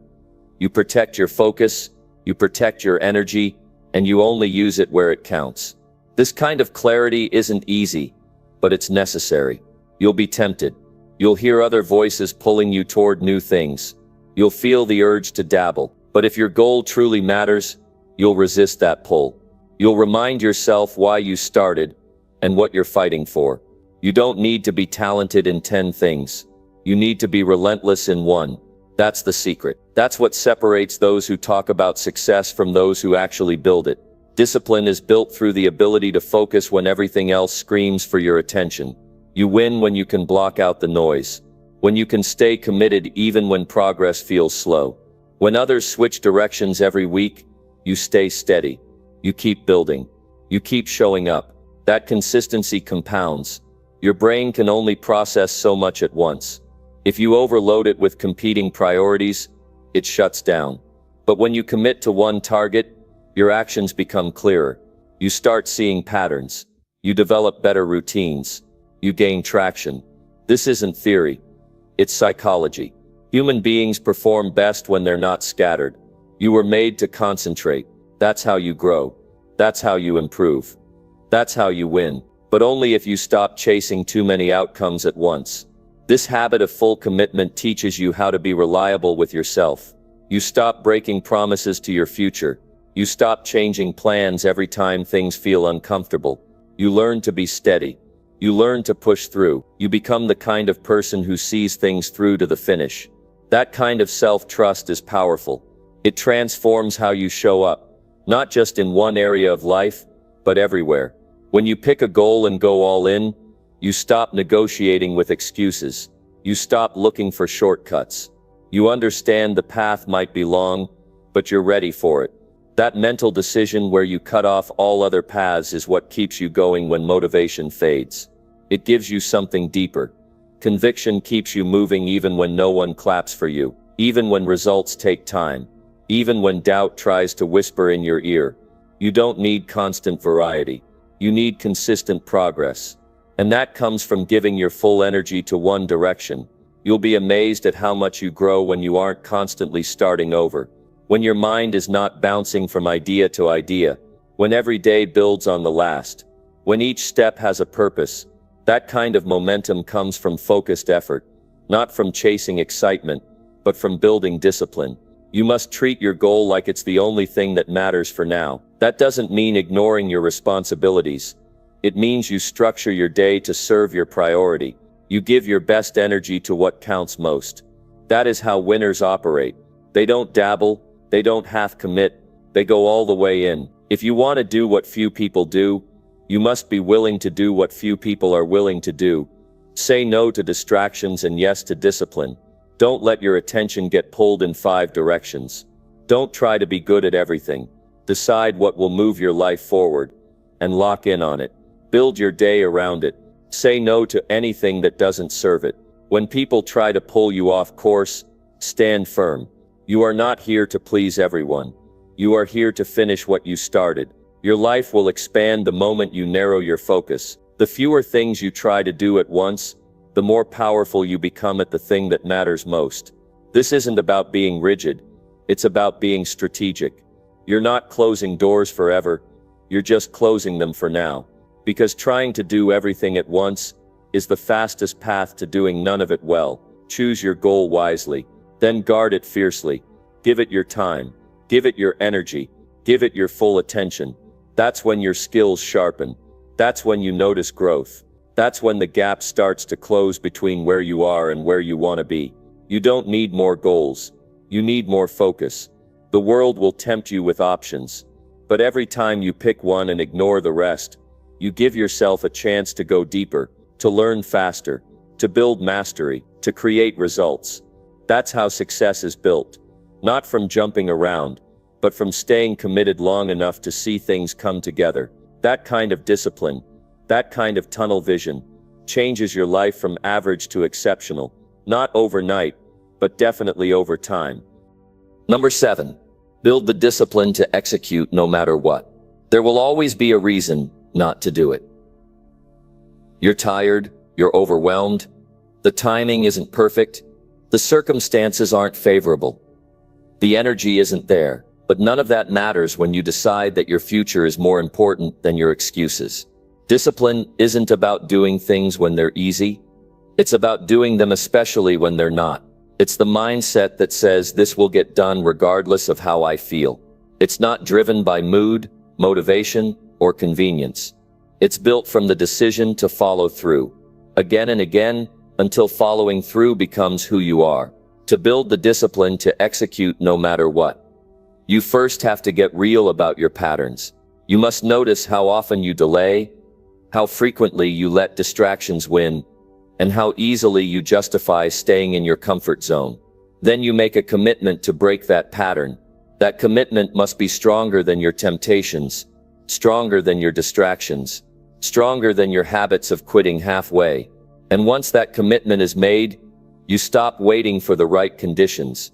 You protect your focus. You protect your energy, and you only use it where it counts. This kind of clarity isn't easy, but it's necessary. You'll be tempted. You'll hear other voices pulling you toward new things. You'll feel the urge to dabble. But if your goal truly matters, you'll resist that pull. You'll remind yourself why you started and what you're fighting for. You don't need to be talented in 10 things. You need to be relentless in one. That's the secret. That's what separates those who talk about success from those who actually build it. Discipline is built through the ability to focus when everything else screams for your attention. You win when you can block out the noise. When you can stay committed even when progress feels slow. When others switch directions every week, you stay steady. You keep building. You keep showing up. That consistency compounds. Your brain can only process so much at once. If you overload it with competing priorities, it shuts down. But when you commit to one target, your actions become clearer. You start seeing patterns. You develop better routines. You gain traction. This isn't theory. It's psychology. Human beings perform best when they're not scattered. You were made to concentrate. That's how you grow. That's how you improve. That's how you win. But only if you stop chasing too many outcomes at once. This habit of full commitment teaches you how to be reliable with yourself. You stop breaking promises to your future. You stop changing plans every time things feel uncomfortable. You learn to be steady. You learn to push through. You become the kind of person who sees things through to the finish. That kind of self-trust is powerful. It transforms how you show up, not just in one area of life, but everywhere. When you pick a goal and go all in, you stop negotiating with excuses. You stop looking for shortcuts. You understand the path might be long, but you're ready for it. That mental decision where you cut off all other paths is what keeps you going when motivation fades. It gives you something deeper. Conviction keeps you moving even when no one claps for you, even when results take time, even when doubt tries to whisper in your ear. You don't need constant variety. You need consistent progress. And that comes from giving your full energy to one direction. You'll be amazed at how much you grow when you aren't constantly starting over. When your mind is not bouncing from idea to idea. When every day builds on the last. When each step has a purpose. That kind of momentum comes from focused effort. Not from chasing excitement, but from building discipline. You must treat your goal like it's the only thing that matters for now. That doesn't mean ignoring your responsibilities. It means you structure your day to serve your priority. You give your best energy to what counts most. That is how winners operate. They don't dabble, they don't half commit, they go all the way in. If you want to do what few people do, you must be willing to do what few people are willing to do. Say no to distractions and yes to discipline. Don't let your attention get pulled in 5 directions. Don't try to be good at everything. Decide what will move your life forward, and lock in on it. Build your day around it. Say no to anything that doesn't serve it. When people try to pull you off course, stand firm. You are not here to please everyone. You are here to finish what you started. Your life will expand the moment you narrow your focus. The fewer things you try to do at once, the more powerful you become at the thing that matters most. This isn't about being rigid. It's about being strategic. You're not closing doors forever. You're just closing them for now. Because trying to do everything at once is the fastest path to doing none of it well. Choose your goal wisely. Then guard it fiercely. Give it your time. Give it your energy. Give it your full attention. That's when your skills sharpen. That's when you notice growth. That's when the gap starts to close between where you are and where you want to be. You don't need more goals. You need more focus. The world will tempt you with options. But every time you pick one and ignore the rest, you give yourself a chance to go deeper, to learn faster, to build mastery, to create results. That's how success is built. Not from jumping around, but from staying committed long enough to see things come together. That kind of discipline, that kind of tunnel vision, changes your life from average to exceptional. Not overnight, but definitely over time. Number 7. Build the discipline to execute no matter what. There will always be a reason not to do it. You're tired, you're overwhelmed, the timing isn't perfect, the circumstances aren't favorable. The energy isn't there, but none of that matters when you decide that your future is more important than your excuses. Discipline isn't about doing things when they're easy. It's about doing them especially when they're not. It's the mindset that says this will get done regardless of how I feel. It's not driven by mood, motivation, or convenience. It's built from the decision to follow through, again and again, until following through becomes who you are. To build the discipline to execute no matter what, you first have to get real about your patterns. You must notice how often you delay, how frequently you let distractions win, and how easily you justify staying in your comfort zone. Then you make a commitment to break that pattern. That commitment must be stronger than your temptations, stronger than your distractions, stronger than your habits of quitting halfway. And once that commitment is made, you stop waiting for the right conditions.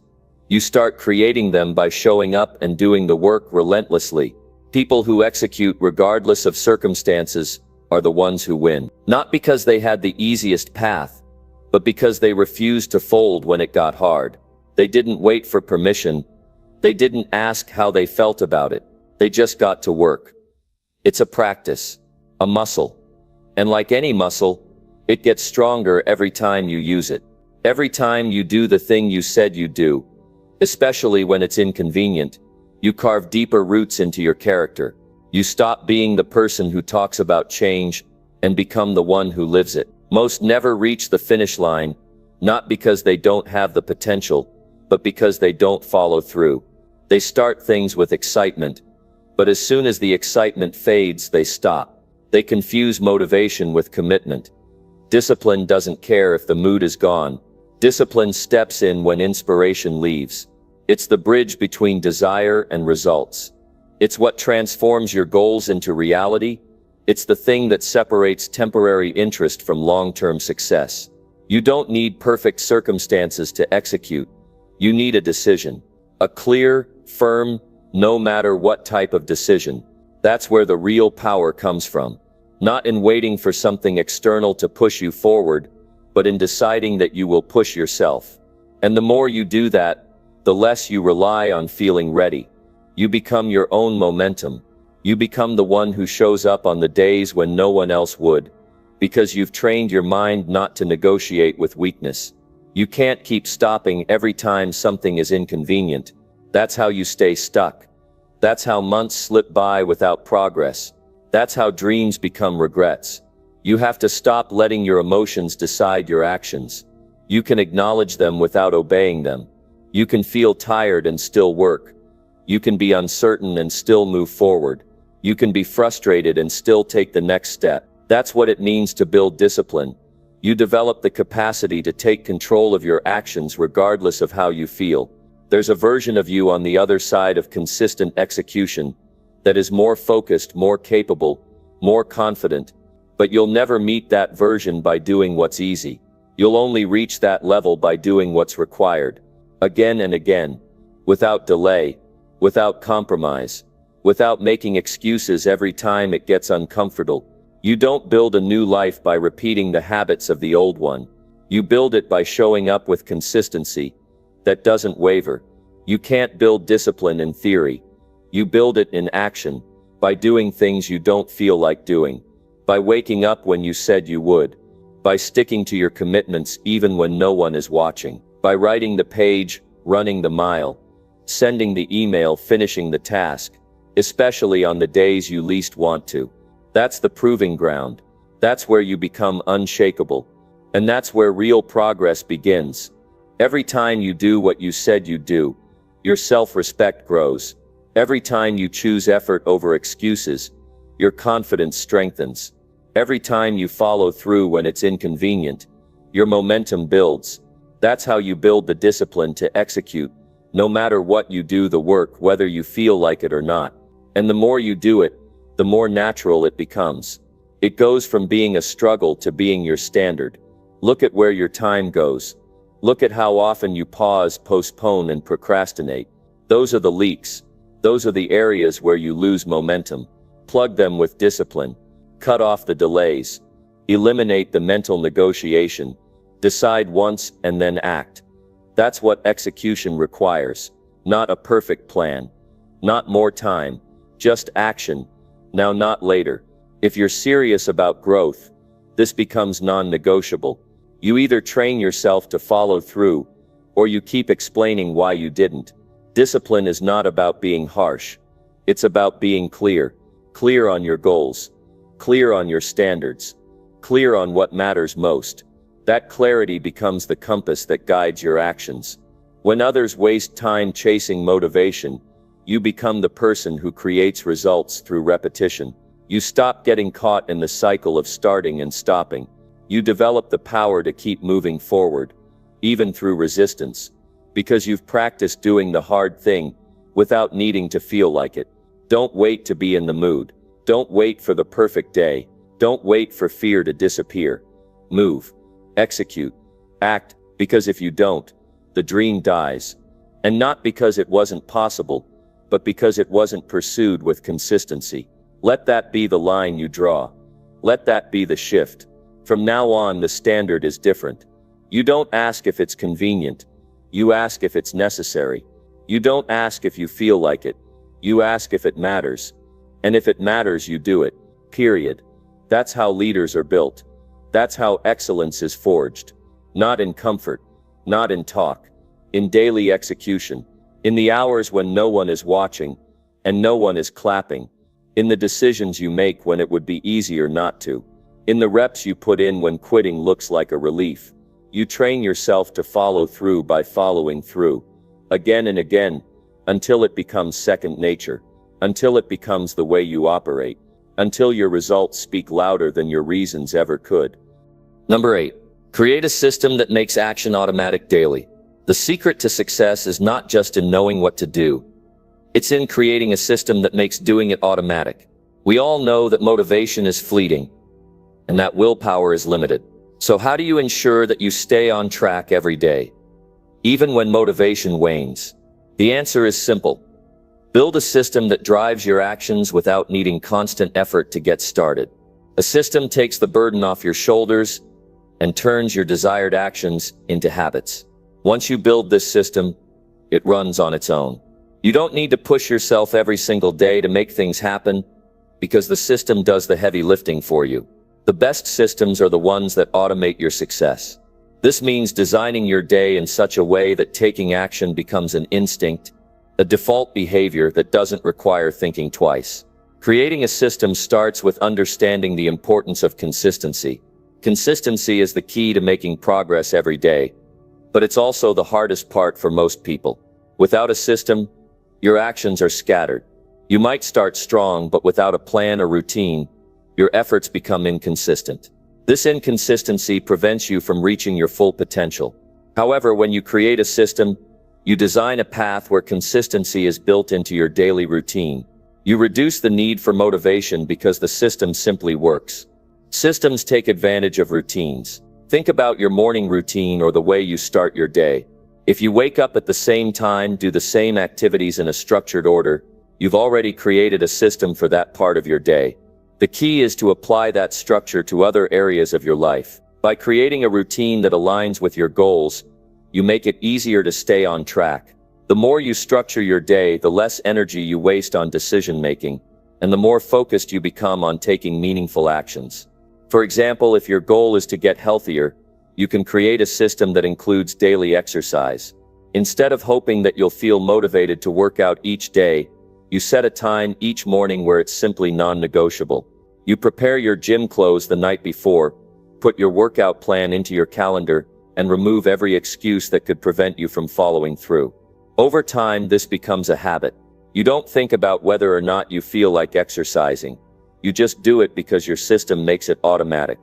You start creating them by showing up and doing the work relentlessly. People who execute regardless of circumstances are the ones who win. Not because they had the easiest path, but because they refused to fold when it got hard. They didn't wait for permission. They didn't ask how they felt about it. They just got to work. It's a practice, a muscle. And like any muscle, it gets stronger every time you use it. Every time you do the thing you said you'd do, especially when it's inconvenient, you carve deeper roots into your character. You stop being the person who talks about change and become the one who lives it. Most never reach the finish line, not because they don't have the potential, but because they don't follow through. They start things with excitement, but as soon as the excitement fades, they stop. They confuse motivation with commitment. Discipline doesn't care if the mood is gone. Discipline steps in when inspiration leaves. It's the bridge between desire and results. It's what transforms your goals into reality. It's the thing that separates temporary interest from long-term success. You don't need perfect circumstances to execute. You need a decision. A clear, firm, no matter what type of decision. That's where the real power comes from. Not in waiting for something external to push you forward, but in deciding that you will push yourself. And the more you do that, the less you rely on feeling ready. You become your own momentum. You become the one who shows up on the days when no one else would, because you've trained your mind not to negotiate with weakness. You can't keep stopping every time something is inconvenient. That's how you stay stuck. That's how months slip by without progress. That's how dreams become regrets. You have to stop letting your emotions decide your actions. You can acknowledge them without obeying them. You can feel tired and still work. You can be uncertain and still move forward. You can be frustrated and still take the next step. That's what it means to build discipline. You develop the capacity to take control of your actions regardless of how you feel. There's a version of you on the other side of consistent execution that is more focused, more capable, more confident, but you'll never meet that version by doing what's easy. You'll only reach that level by doing what's required, again and again, without delay, without compromise, without making excuses every time it gets uncomfortable. You don't build a new life by repeating the habits of the old one. You build it by showing up with consistency that doesn't waver. You can't build discipline in theory. You build it in action, by doing things you don't feel like doing, by waking up when you said you would, by sticking to your commitments even when no one is watching, by writing the page, running the mile, sending the email, finishing the task, especially on the days you least want to. That's the proving ground. That's where you become unshakable. And that's where real progress begins. Every time you do what you said you'd do, your self-respect grows. Every time you choose effort over excuses, your confidence strengthens. Every time you follow through when it's inconvenient, your momentum builds. That's how you build the discipline to execute, no matter what you do the work, whether you feel like it or not. And the more you do it, the more natural it becomes. It goes from being a struggle to being your standard. Look at where your time goes. Look at how often you pause, postpone, and procrastinate. Those are the leaks. Those are the areas where you lose momentum. Plug them with discipline. Cut off the delays. Eliminate the mental negotiation. Decide once and then act. That's what execution requires. Not a perfect plan. Not more time. Just action. Now, not later. If you're serious about growth, this becomes non-negotiable. You either train yourself to follow through, or you keep explaining why you didn't. Discipline is not about being harsh. It's about being clear. Clear on your goals. Clear on your standards. Clear on what matters most. That clarity becomes the compass that guides your actions. When others waste time chasing motivation, you become the person who creates results through repetition. You stop getting caught in the cycle of starting and stopping. You develop the power to keep moving forward, even through resistance, because you've practiced doing the hard thing without needing to feel like it. Don't wait to be in the mood. Don't wait for the perfect day. Don't wait for fear to disappear. Move. Execute. Act, because if you don't, the dream dies. And not because it wasn't possible, but because it wasn't pursued with consistency. Let that be the line you draw. Let that be the shift. From now on, the standard is different. You don't ask if it's convenient. You ask if it's necessary. You don't ask if you feel like it. You ask if it matters. And if it matters, you do it. Period. That's how leaders are built. That's how excellence is forged. Not in comfort. Not in talk. In daily execution. In the hours when no one is watching, and no one is clapping. In the decisions you make when it would be easier not to. In the reps you put in when quitting looks like a relief. You train yourself to follow through by following through. Again and again, until it becomes second nature. Until it becomes the way you operate. Until your results speak louder than your reasons ever could. Number 8. Create a system that makes action automatic daily. The secret to success is not just in knowing what to do. It's in creating a system that makes doing it automatic. We all know that motivation is fleeting, and that willpower is limited. So how do you ensure that you stay on track every day, even when motivation wanes? The answer is simple. Build a system that drives your actions without needing constant effort to get started. A system takes the burden off your shoulders and turns your desired actions into habits. Once you build this system, it runs on its own. You don't need to push yourself every single day to make things happen, because the system does the heavy lifting for you. The best systems are the ones that automate your success. This means designing your day in such a way that taking action becomes an instinct, a default behavior that doesn't require thinking twice. Creating a system starts with understanding the importance of consistency. Consistency is the key to making progress every day, but it's also the hardest part for most people. Without a system, your actions are scattered. You might start strong, but without a plan or routine, your efforts become inconsistent. This inconsistency prevents you from reaching your full potential. However, when you create a system, you design a path where consistency is built into your daily routine. You reduce the need for motivation because the system simply works. Systems take advantage of routines. Think about your morning routine or the way you start your day. If you wake up at the same time, do the same activities in a structured order, you've already created a system for that part of your day. The key is to apply that structure to other areas of your life. By creating a routine that aligns with your goals, you make it easier to stay on track. The more you structure your day, the less energy you waste on decision-making, and the more focused you become on taking meaningful actions. For example, if your goal is to get healthier, you can create a system that includes daily exercise. Instead of hoping that you'll feel motivated to work out each day, you set a time each morning where it's simply non-negotiable. You prepare your gym clothes the night before, put your workout plan into your calendar, and remove every excuse that could prevent you from following through. Over time, this becomes a habit. You don't think about whether or not you feel like exercising. You just do it because your system makes it automatic.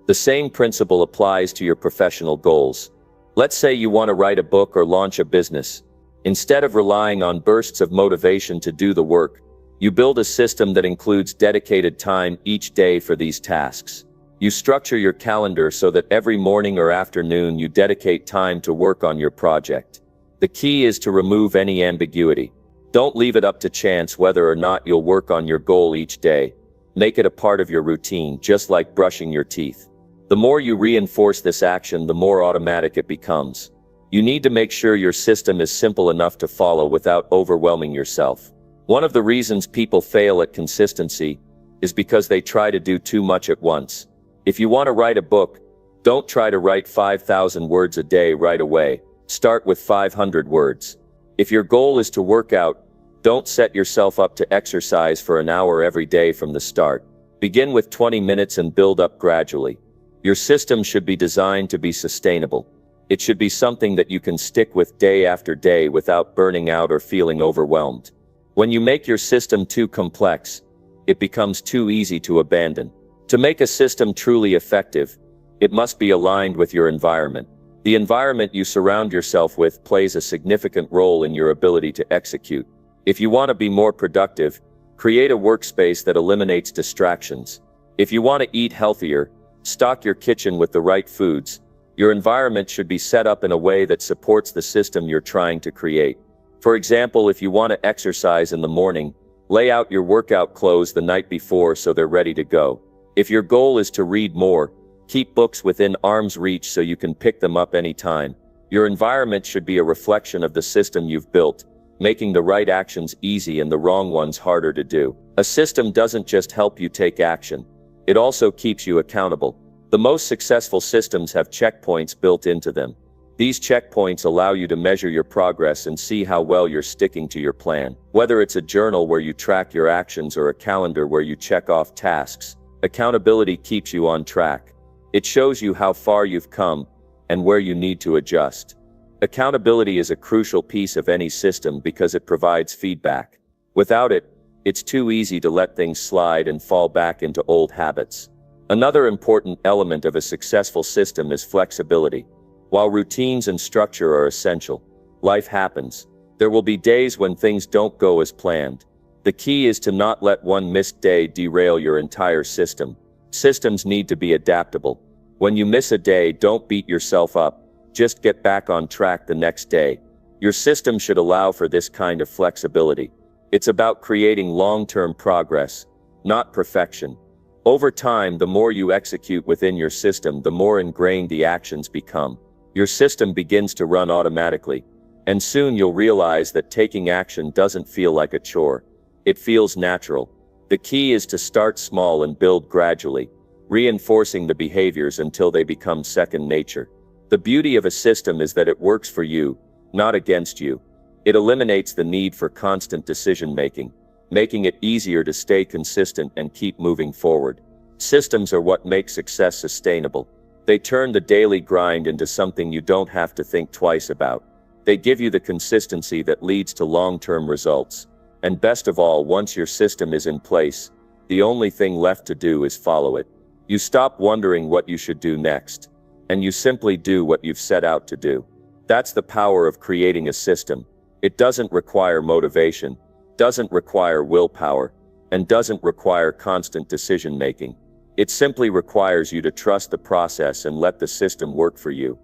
The same principle applies to your professional goals. Let's say you want to write a book or launch a business. Instead of relying on bursts of motivation to do the work, you build a system that includes dedicated time each day for these tasks. You structure your calendar so that every morning or afternoon you dedicate time to work on your project. The key is to remove any ambiguity. Don't leave it up to chance whether or not you'll work on your goal each day. Make it a part of your routine, just like brushing your teeth. The more you reinforce this action, the more automatic it becomes. You need to make sure your system is simple enough to follow without overwhelming yourself. One of the reasons people fail at consistency is because they try to do too much at once. If you want to write a book, don't try to write 5,000 words a day right away. Start with 500 words. If your goal is to work out, don't set yourself up to exercise for an hour every day from the start. Begin with 20 minutes and build up gradually. Your system should be designed to be sustainable. It should be something that you can stick with day after day without burning out or feeling overwhelmed. When you make your system too complex, it becomes too easy to abandon. To make a system truly effective, it must be aligned with your environment. The environment you surround yourself with plays a significant role in your ability to execute. If you want to be more productive, create a workspace that eliminates distractions. If you want to eat healthier, stock your kitchen with the right foods. Your environment should be set up in a way that supports the system you're trying to create. For example, if you want to exercise in the morning, lay out your workout clothes the night before so they're ready to go. If your goal is to read more, keep books within arm's reach so you can pick them up anytime. Your environment should be a reflection of the system you've built, making the right actions easy and the wrong ones harder to do. A system doesn't just help you take action, it also keeps you accountable. The most successful systems have checkpoints built into them. These checkpoints allow you to measure your progress and see how well you're sticking to your plan. Whether it's a journal where you track your actions or a calendar where you check off tasks, accountability keeps you on track. It shows you how far you've come and where you need to adjust. Accountability is a crucial piece of any system because it provides feedback. Without it, it's too easy to let things slide and fall back into old habits. Another important element of a successful system is flexibility. While routines and structure are essential, life happens. There will be days when things don't go as planned. The key is to not let one missed day derail your entire system. Systems need to be adaptable. When you miss a day, don't beat yourself up. Just get back on track the next day. Your system should allow for this kind of flexibility. It's about creating long-term progress, not perfection. Over time, the more you execute within your system, the more ingrained the actions become. Your system begins to run automatically, and soon you'll realize that taking action doesn't feel like a chore. It feels natural. The key is to start small and build gradually, reinforcing the behaviors until they become second nature. The beauty of a system is that it works for you, not against you. It eliminates the need for constant decision-making, making it easier to stay consistent and keep moving forward. Systems are what make success sustainable. They turn the daily grind into something you don't have to think twice about. They give you the consistency that leads to long-term results. And best of all, once your system is in place, the only thing left to do is follow it. You stop wondering what you should do next, and you simply do what you've set out to do. That's the power of creating a system. It doesn't require motivation, doesn't require willpower, and doesn't require constant decision-making. It simply requires you to trust the process and let the system work for you.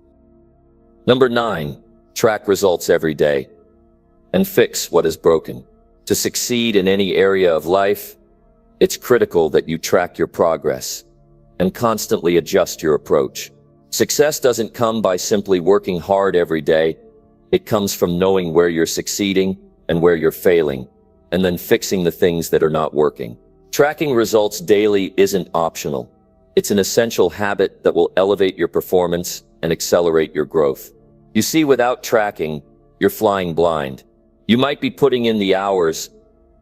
Number 9, track results every day and fix what is broken. To succeed in any area of life, it's critical that you track your progress and constantly adjust your approach. Success doesn't come by simply working hard every day. It comes from knowing where you're succeeding and where you're failing, and then fixing the things that are not working. Tracking results daily isn't optional. It's an essential habit that will elevate your performance and accelerate your growth. You see, without tracking, you're flying blind. You might be putting in the hours,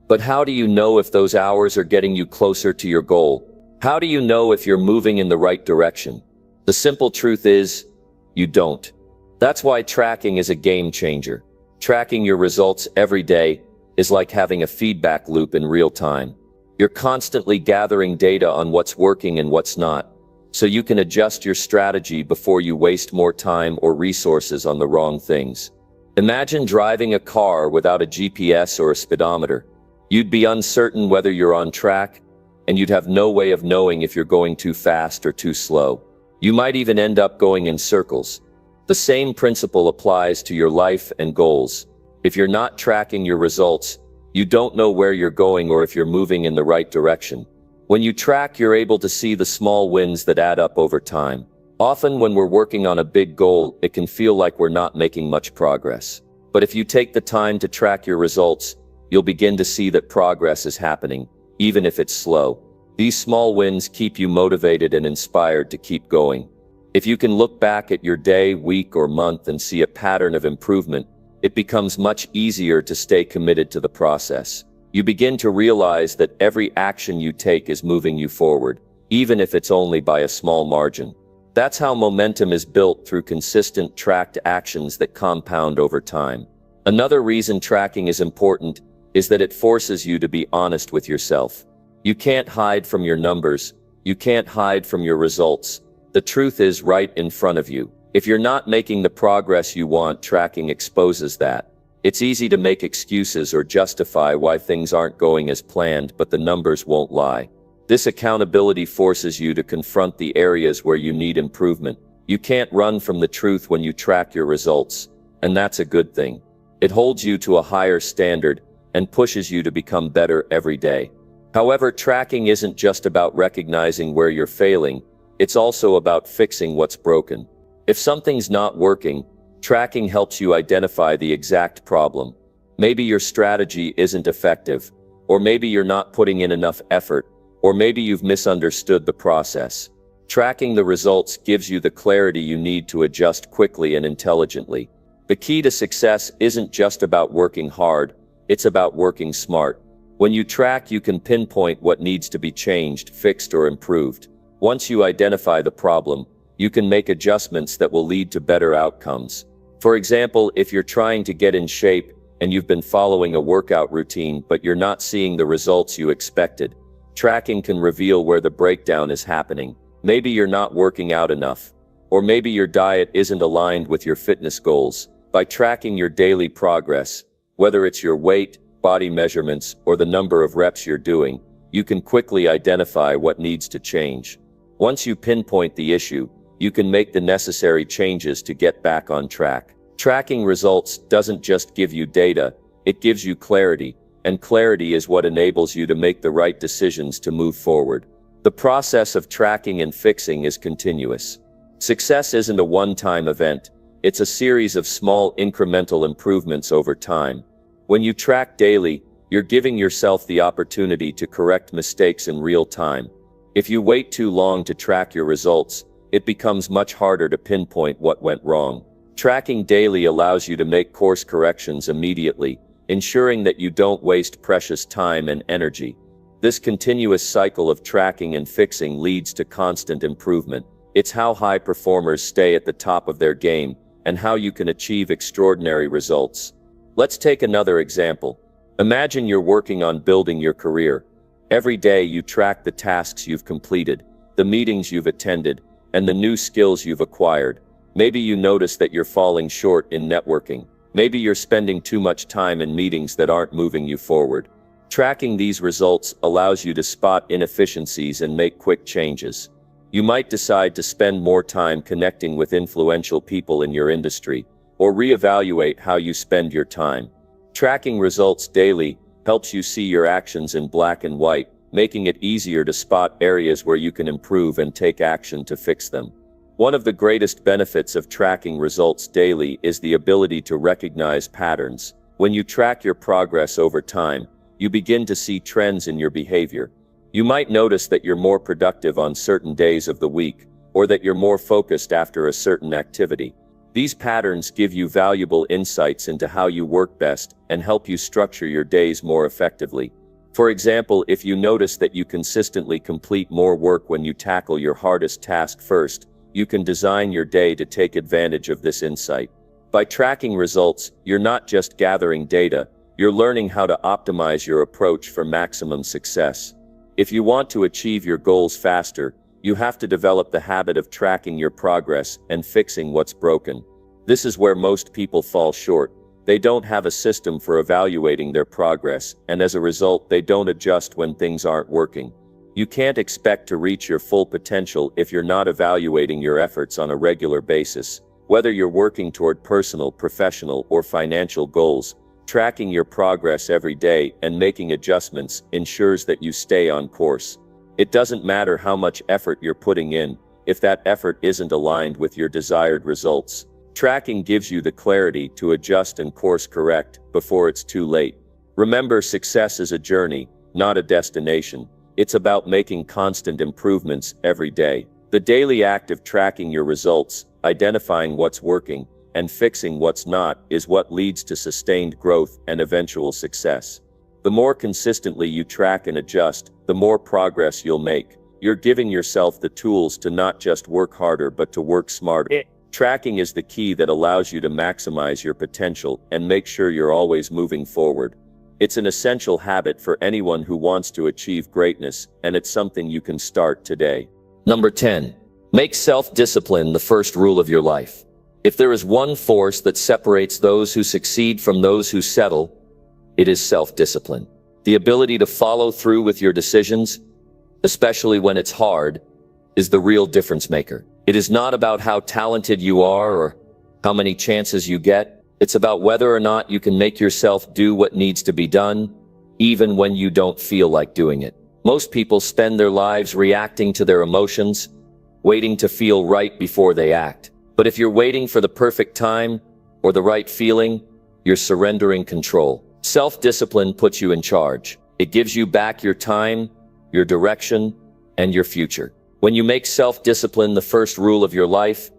but how do you know if those hours are getting you closer to your goal? How do you know if you're moving in the right direction? The simple truth is, You don't. That's why tracking is a game changer. Tracking your results every day is like having a feedback loop in real time. You're constantly gathering data on what's working and what's not, so you can adjust your strategy before you waste more time or resources on the wrong things. Imagine driving a car without a GPS or a speedometer. You'd be uncertain whether you're on track, and you'd have no way of knowing if you're going too fast or too slow. You might even end up going in circles. The same principle applies to your life and goals. If you're not tracking your results, you don't know where you're going or if you're moving in the right direction. When you track, you're able to see the small wins that add up over time. Often when we're working on a big goal, it can feel like we're not making much progress. But if you take the time to track your results, you'll begin to see that progress is happening, even if it's slow. These small wins keep you motivated and inspired to keep going. If you can look back at your day, week, or month and see a pattern of improvement, it becomes much easier to stay committed to the process. You begin to realize that every action you take is moving you forward, even if it's only by a small margin. That's how momentum is built, through consistent, tracked actions that compound over time. Another reason tracking is important is that it forces you to be honest with yourself. You can't hide from your numbers. You can't hide from your results. The truth is right in front of you. If you're not making the progress you want, tracking exposes that. It's easy to make excuses or justify why things aren't going as planned, but the numbers won't lie. This accountability forces you to confront the areas where you need improvement. You can't run from the truth when you track your results, and that's a good thing. It holds you to a higher standard and pushes you to become better every day. However, tracking isn't just about recognizing where you're failing. It's also about fixing what's broken. If something's not working, tracking helps you identify the exact problem. Maybe your strategy isn't effective, or maybe you're not putting in enough effort, or maybe you've misunderstood the process. Tracking the results gives you the clarity you need to adjust quickly and intelligently. The key to success isn't just about working hard, it's about working smart. When you track, you can pinpoint what needs to be changed, fixed, or improved. Once you identify the problem, you can make adjustments that will lead to better outcomes. For example, if you're trying to get in shape and you've been following a workout routine but you're not seeing the results you expected, tracking can reveal where the breakdown is happening. Maybe you're not working out enough, or maybe your diet isn't aligned with your fitness goals. By tracking your daily progress, whether it's your weight, body measurements, or the number of reps you're doing, you can quickly identify what needs to change. Once you pinpoint the issue, you can make the necessary changes to get back on track. Tracking results doesn't just give you data, it gives you clarity, and clarity is what enables you to make the right decisions to move forward. The process of tracking and fixing is continuous. Success isn't a one-time event, it's a series of small incremental improvements over time. When you track daily, you're giving yourself the opportunity to correct mistakes in real time. If you wait too long to track your results, it becomes much harder to pinpoint what went wrong. Tracking daily allows you to make course corrections immediately, ensuring that you don't waste precious time and energy. This continuous cycle of tracking and fixing leads to constant improvement. It's how high performers stay at the top of their game, and how you can achieve extraordinary results. Let's take another example. Imagine you're working on building your career. Every day you track the tasks you've completed, the meetings you've attended, and the new skills you've acquired. Maybe you notice that you're falling short in networking. Maybe you're spending too much time in meetings that aren't moving you forward. Tracking these results allows you to spot inefficiencies and make quick changes. You might decide to spend more time connecting with influential people in your industry, or reevaluate how you spend your time. Tracking results daily helps you see your actions in black and white, making it easier to spot areas where you can improve and take action to fix them. One of the greatest benefits of tracking results daily is the ability to recognize patterns. When you track your progress over time, you begin to see trends in your behavior. You might notice that you're more productive on certain days of the week, or that you're more focused after a certain activity. These patterns give you valuable insights into how you work best and help you structure your days more effectively. For example, if you notice that you consistently complete more work when you tackle your hardest task first, you can design your day to take advantage of this insight. By tracking results, you're not just gathering data, you're learning how to optimize your approach for maximum success. If you want to achieve your goals faster, you have to develop the habit of tracking your progress and fixing what's broken. This is where most people fall short. They don't have a system for evaluating their progress, and as a result, they don't adjust when things aren't working. You can't expect to reach your full potential if you're not evaluating your efforts on a regular basis. Whether you're working toward personal, professional, or financial goals, tracking your progress every day and making adjustments ensures that you stay on course. It doesn't matter how much effort you're putting in, if that effort isn't aligned with your desired results. Tracking gives you the clarity to adjust and course correct before it's too late. Remember, success is a journey, not a destination. It's about making constant improvements every day. The daily act of tracking your results, identifying what's working, and fixing what's not is what leads to sustained growth and eventual success. The more consistently you track and adjust, the more progress you'll make. You're giving yourself the tools to not just work harder but to work smarter. Tracking is the key that allows you to maximize your potential and make sure you're always moving forward. It's an essential habit for anyone who wants to achieve greatness, and it's something you can start today. Number 10. Make self-discipline the first rule of your life. If there is one force that separates those who succeed from those who settle, it is self-discipline. The ability to follow through with your decisions, especially when it's hard, is the real difference maker. It is not about how talented you are or how many chances you get. It's about whether or not you can make yourself do what needs to be done, even when you don't feel like doing it. Most people spend their lives reacting to their emotions, waiting to feel right before they act. But if you're waiting for the perfect time or the right feeling, you're surrendering control. Self-discipline puts you in charge. It gives you back your time, your direction, and your future. When you make self-discipline the first rule of your life,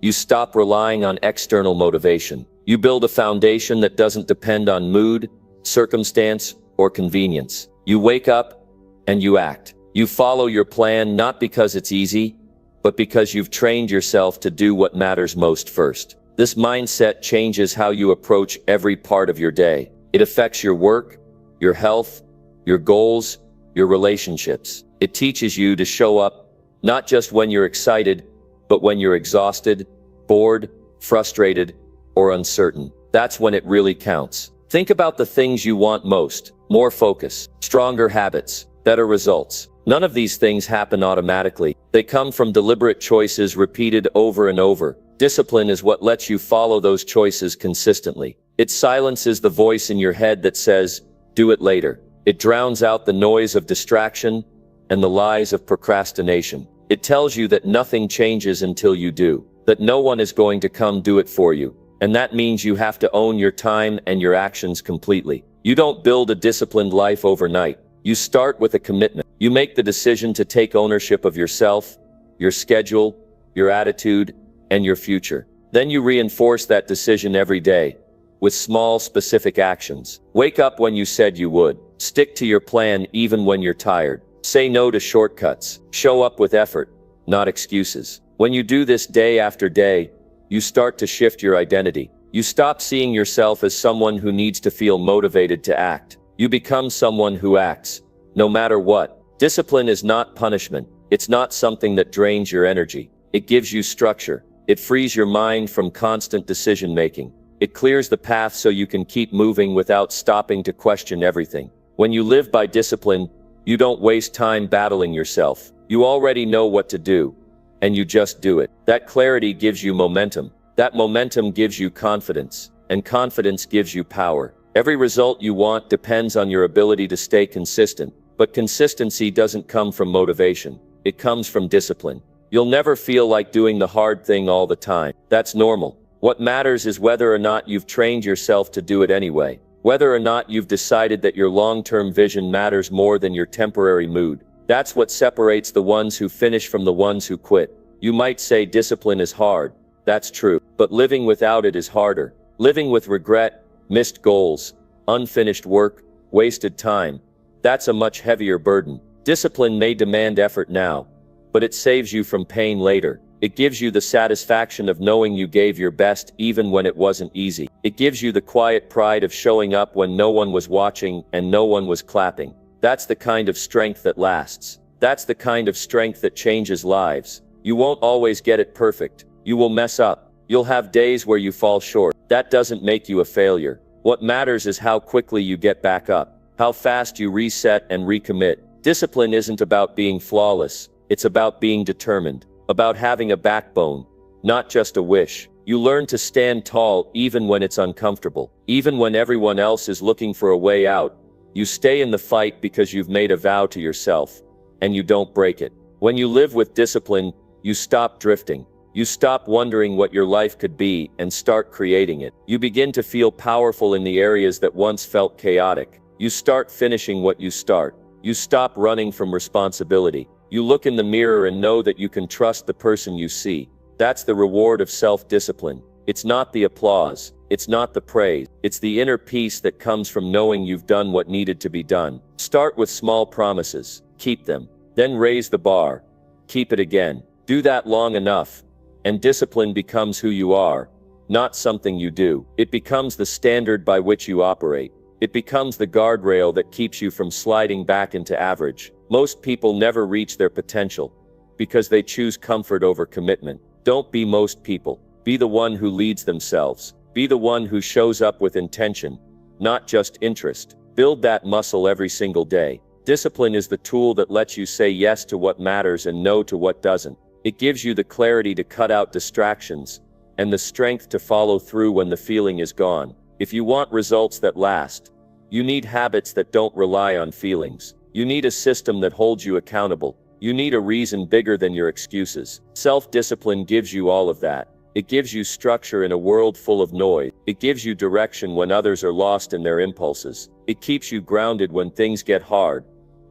you stop relying on external motivation. You build a foundation that doesn't depend on mood, circumstance, or convenience. You wake up and you act. You follow your plan not because it's easy, but because you've trained yourself to do what matters most first. This mindset changes how you approach every part of your day. It affects your work, your health, your goals, your relationships. It teaches you to show up not just when you're excited, but when you're exhausted, bored, frustrated, or uncertain. That's when it really counts. Think about the things you want most: more focus, stronger habits, better results. None of these things happen automatically. They come from deliberate choices repeated over and over. Discipline is what lets you follow those choices consistently. It silences the voice in your head that says, "Do it later." It drowns out the noise of distraction and the lies of procrastination. It tells you that nothing changes until you do, that no one is going to come do it for you. And that means you have to own your time and your actions completely. You don't build a disciplined life overnight. You start with a commitment. You make the decision to take ownership of yourself, your schedule, your attitude, and your future. Then you reinforce that decision every day with small, specific actions. Wake up when you said you would. Stick to your plan even when you're tired. Say no to shortcuts. Show up with effort, not excuses. When you do this day after day, you start to shift your identity. You stop seeing yourself as someone who needs to feel motivated to act. You become someone who acts, no matter what. Discipline is not punishment. It's not something that drains your energy. It gives you structure. It frees your mind from constant decision-making. It clears the path so you can keep moving without stopping to question everything. When you live by discipline, you don't waste time battling yourself. You already know what to do, and you just do it. That clarity gives you momentum. That momentum gives you confidence, and confidence gives you power. Every result you want depends on your ability to stay consistent, but consistency doesn't come from motivation. It comes from discipline. You'll never feel like doing the hard thing all the time. That's normal. What matters is whether or not you've trained yourself to do it anyway. Whether or not you've decided that your long-term vision matters more than your temporary mood. That's what separates the ones who finish from the ones who quit. You might say discipline is hard. That's true. But living without it is harder. Living with regret, missed goals, unfinished work, wasted time. That's a much heavier burden. Discipline may demand effort now, but it saves you from pain later. It gives you the satisfaction of knowing you gave your best even when it wasn't easy. It gives you the quiet pride of showing up when no one was watching and no one was clapping. That's the kind of strength that lasts. That's the kind of strength that changes lives. You won't always get it perfect. You will mess up. You'll have days where you fall short. That doesn't make you a failure. What matters is how quickly you get back up, how fast you reset and recommit. Discipline isn't about being flawless. It's about being determined, about having a backbone, not just a wish. You learn to stand tall even when it's uncomfortable, even when everyone else is looking for a way out. You stay in the fight because you've made a vow to yourself, and you don't break it. When you live with discipline, you stop drifting. You stop wondering what your life could be and start creating it. You begin to feel powerful in the areas that once felt chaotic. You start finishing what you start. You stop running from responsibility. You look in the mirror and know that you can trust the person you see. That's the reward of self-discipline. It's not the applause. It's not the praise. It's the inner peace that comes from knowing you've done what needed to be done. Start with small promises. Keep them. Then raise the bar. Keep it again. Do that long enough, and discipline becomes who you are, not something you do. It becomes the standard by which you operate. It becomes the guardrail that keeps you from sliding back into average. Most people never reach their potential because they choose comfort over commitment. Don't be most people. Be the one who leads themselves. Be the one who shows up with intention, not just interest. Build that muscle every single day. Discipline is the tool that lets you say yes to what matters and no to what doesn't. It gives you the clarity to cut out distractions and the strength to follow through when the feeling is gone. If you want results that last, you need habits that don't rely on feelings. You need a system that holds you accountable. You need a reason bigger than your excuses. Self-discipline gives you all of that. It gives you structure in a world full of noise. It gives you direction when others are lost in their impulses. It keeps you grounded when things get hard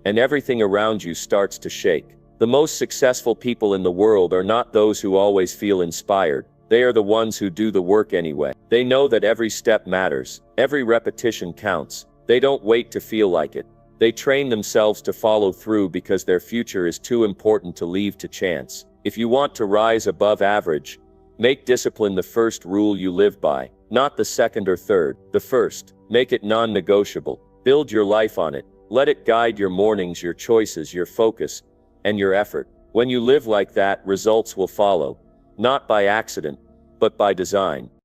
and everything around you starts to shake. The most successful people in the world are not those who always feel inspired. They are the ones who do the work anyway. They know that every step matters. Every repetition counts. They don't wait to feel like it. They train themselves to follow through because their future is too important to leave to chance. If you want to rise above average, make discipline the first rule you live by, not the second or third. The first. Make it non-negotiable. Build your life on it. Let it guide your mornings, your choices, your focus, and your effort. When you live like that, results will follow. Not by accident, but by design.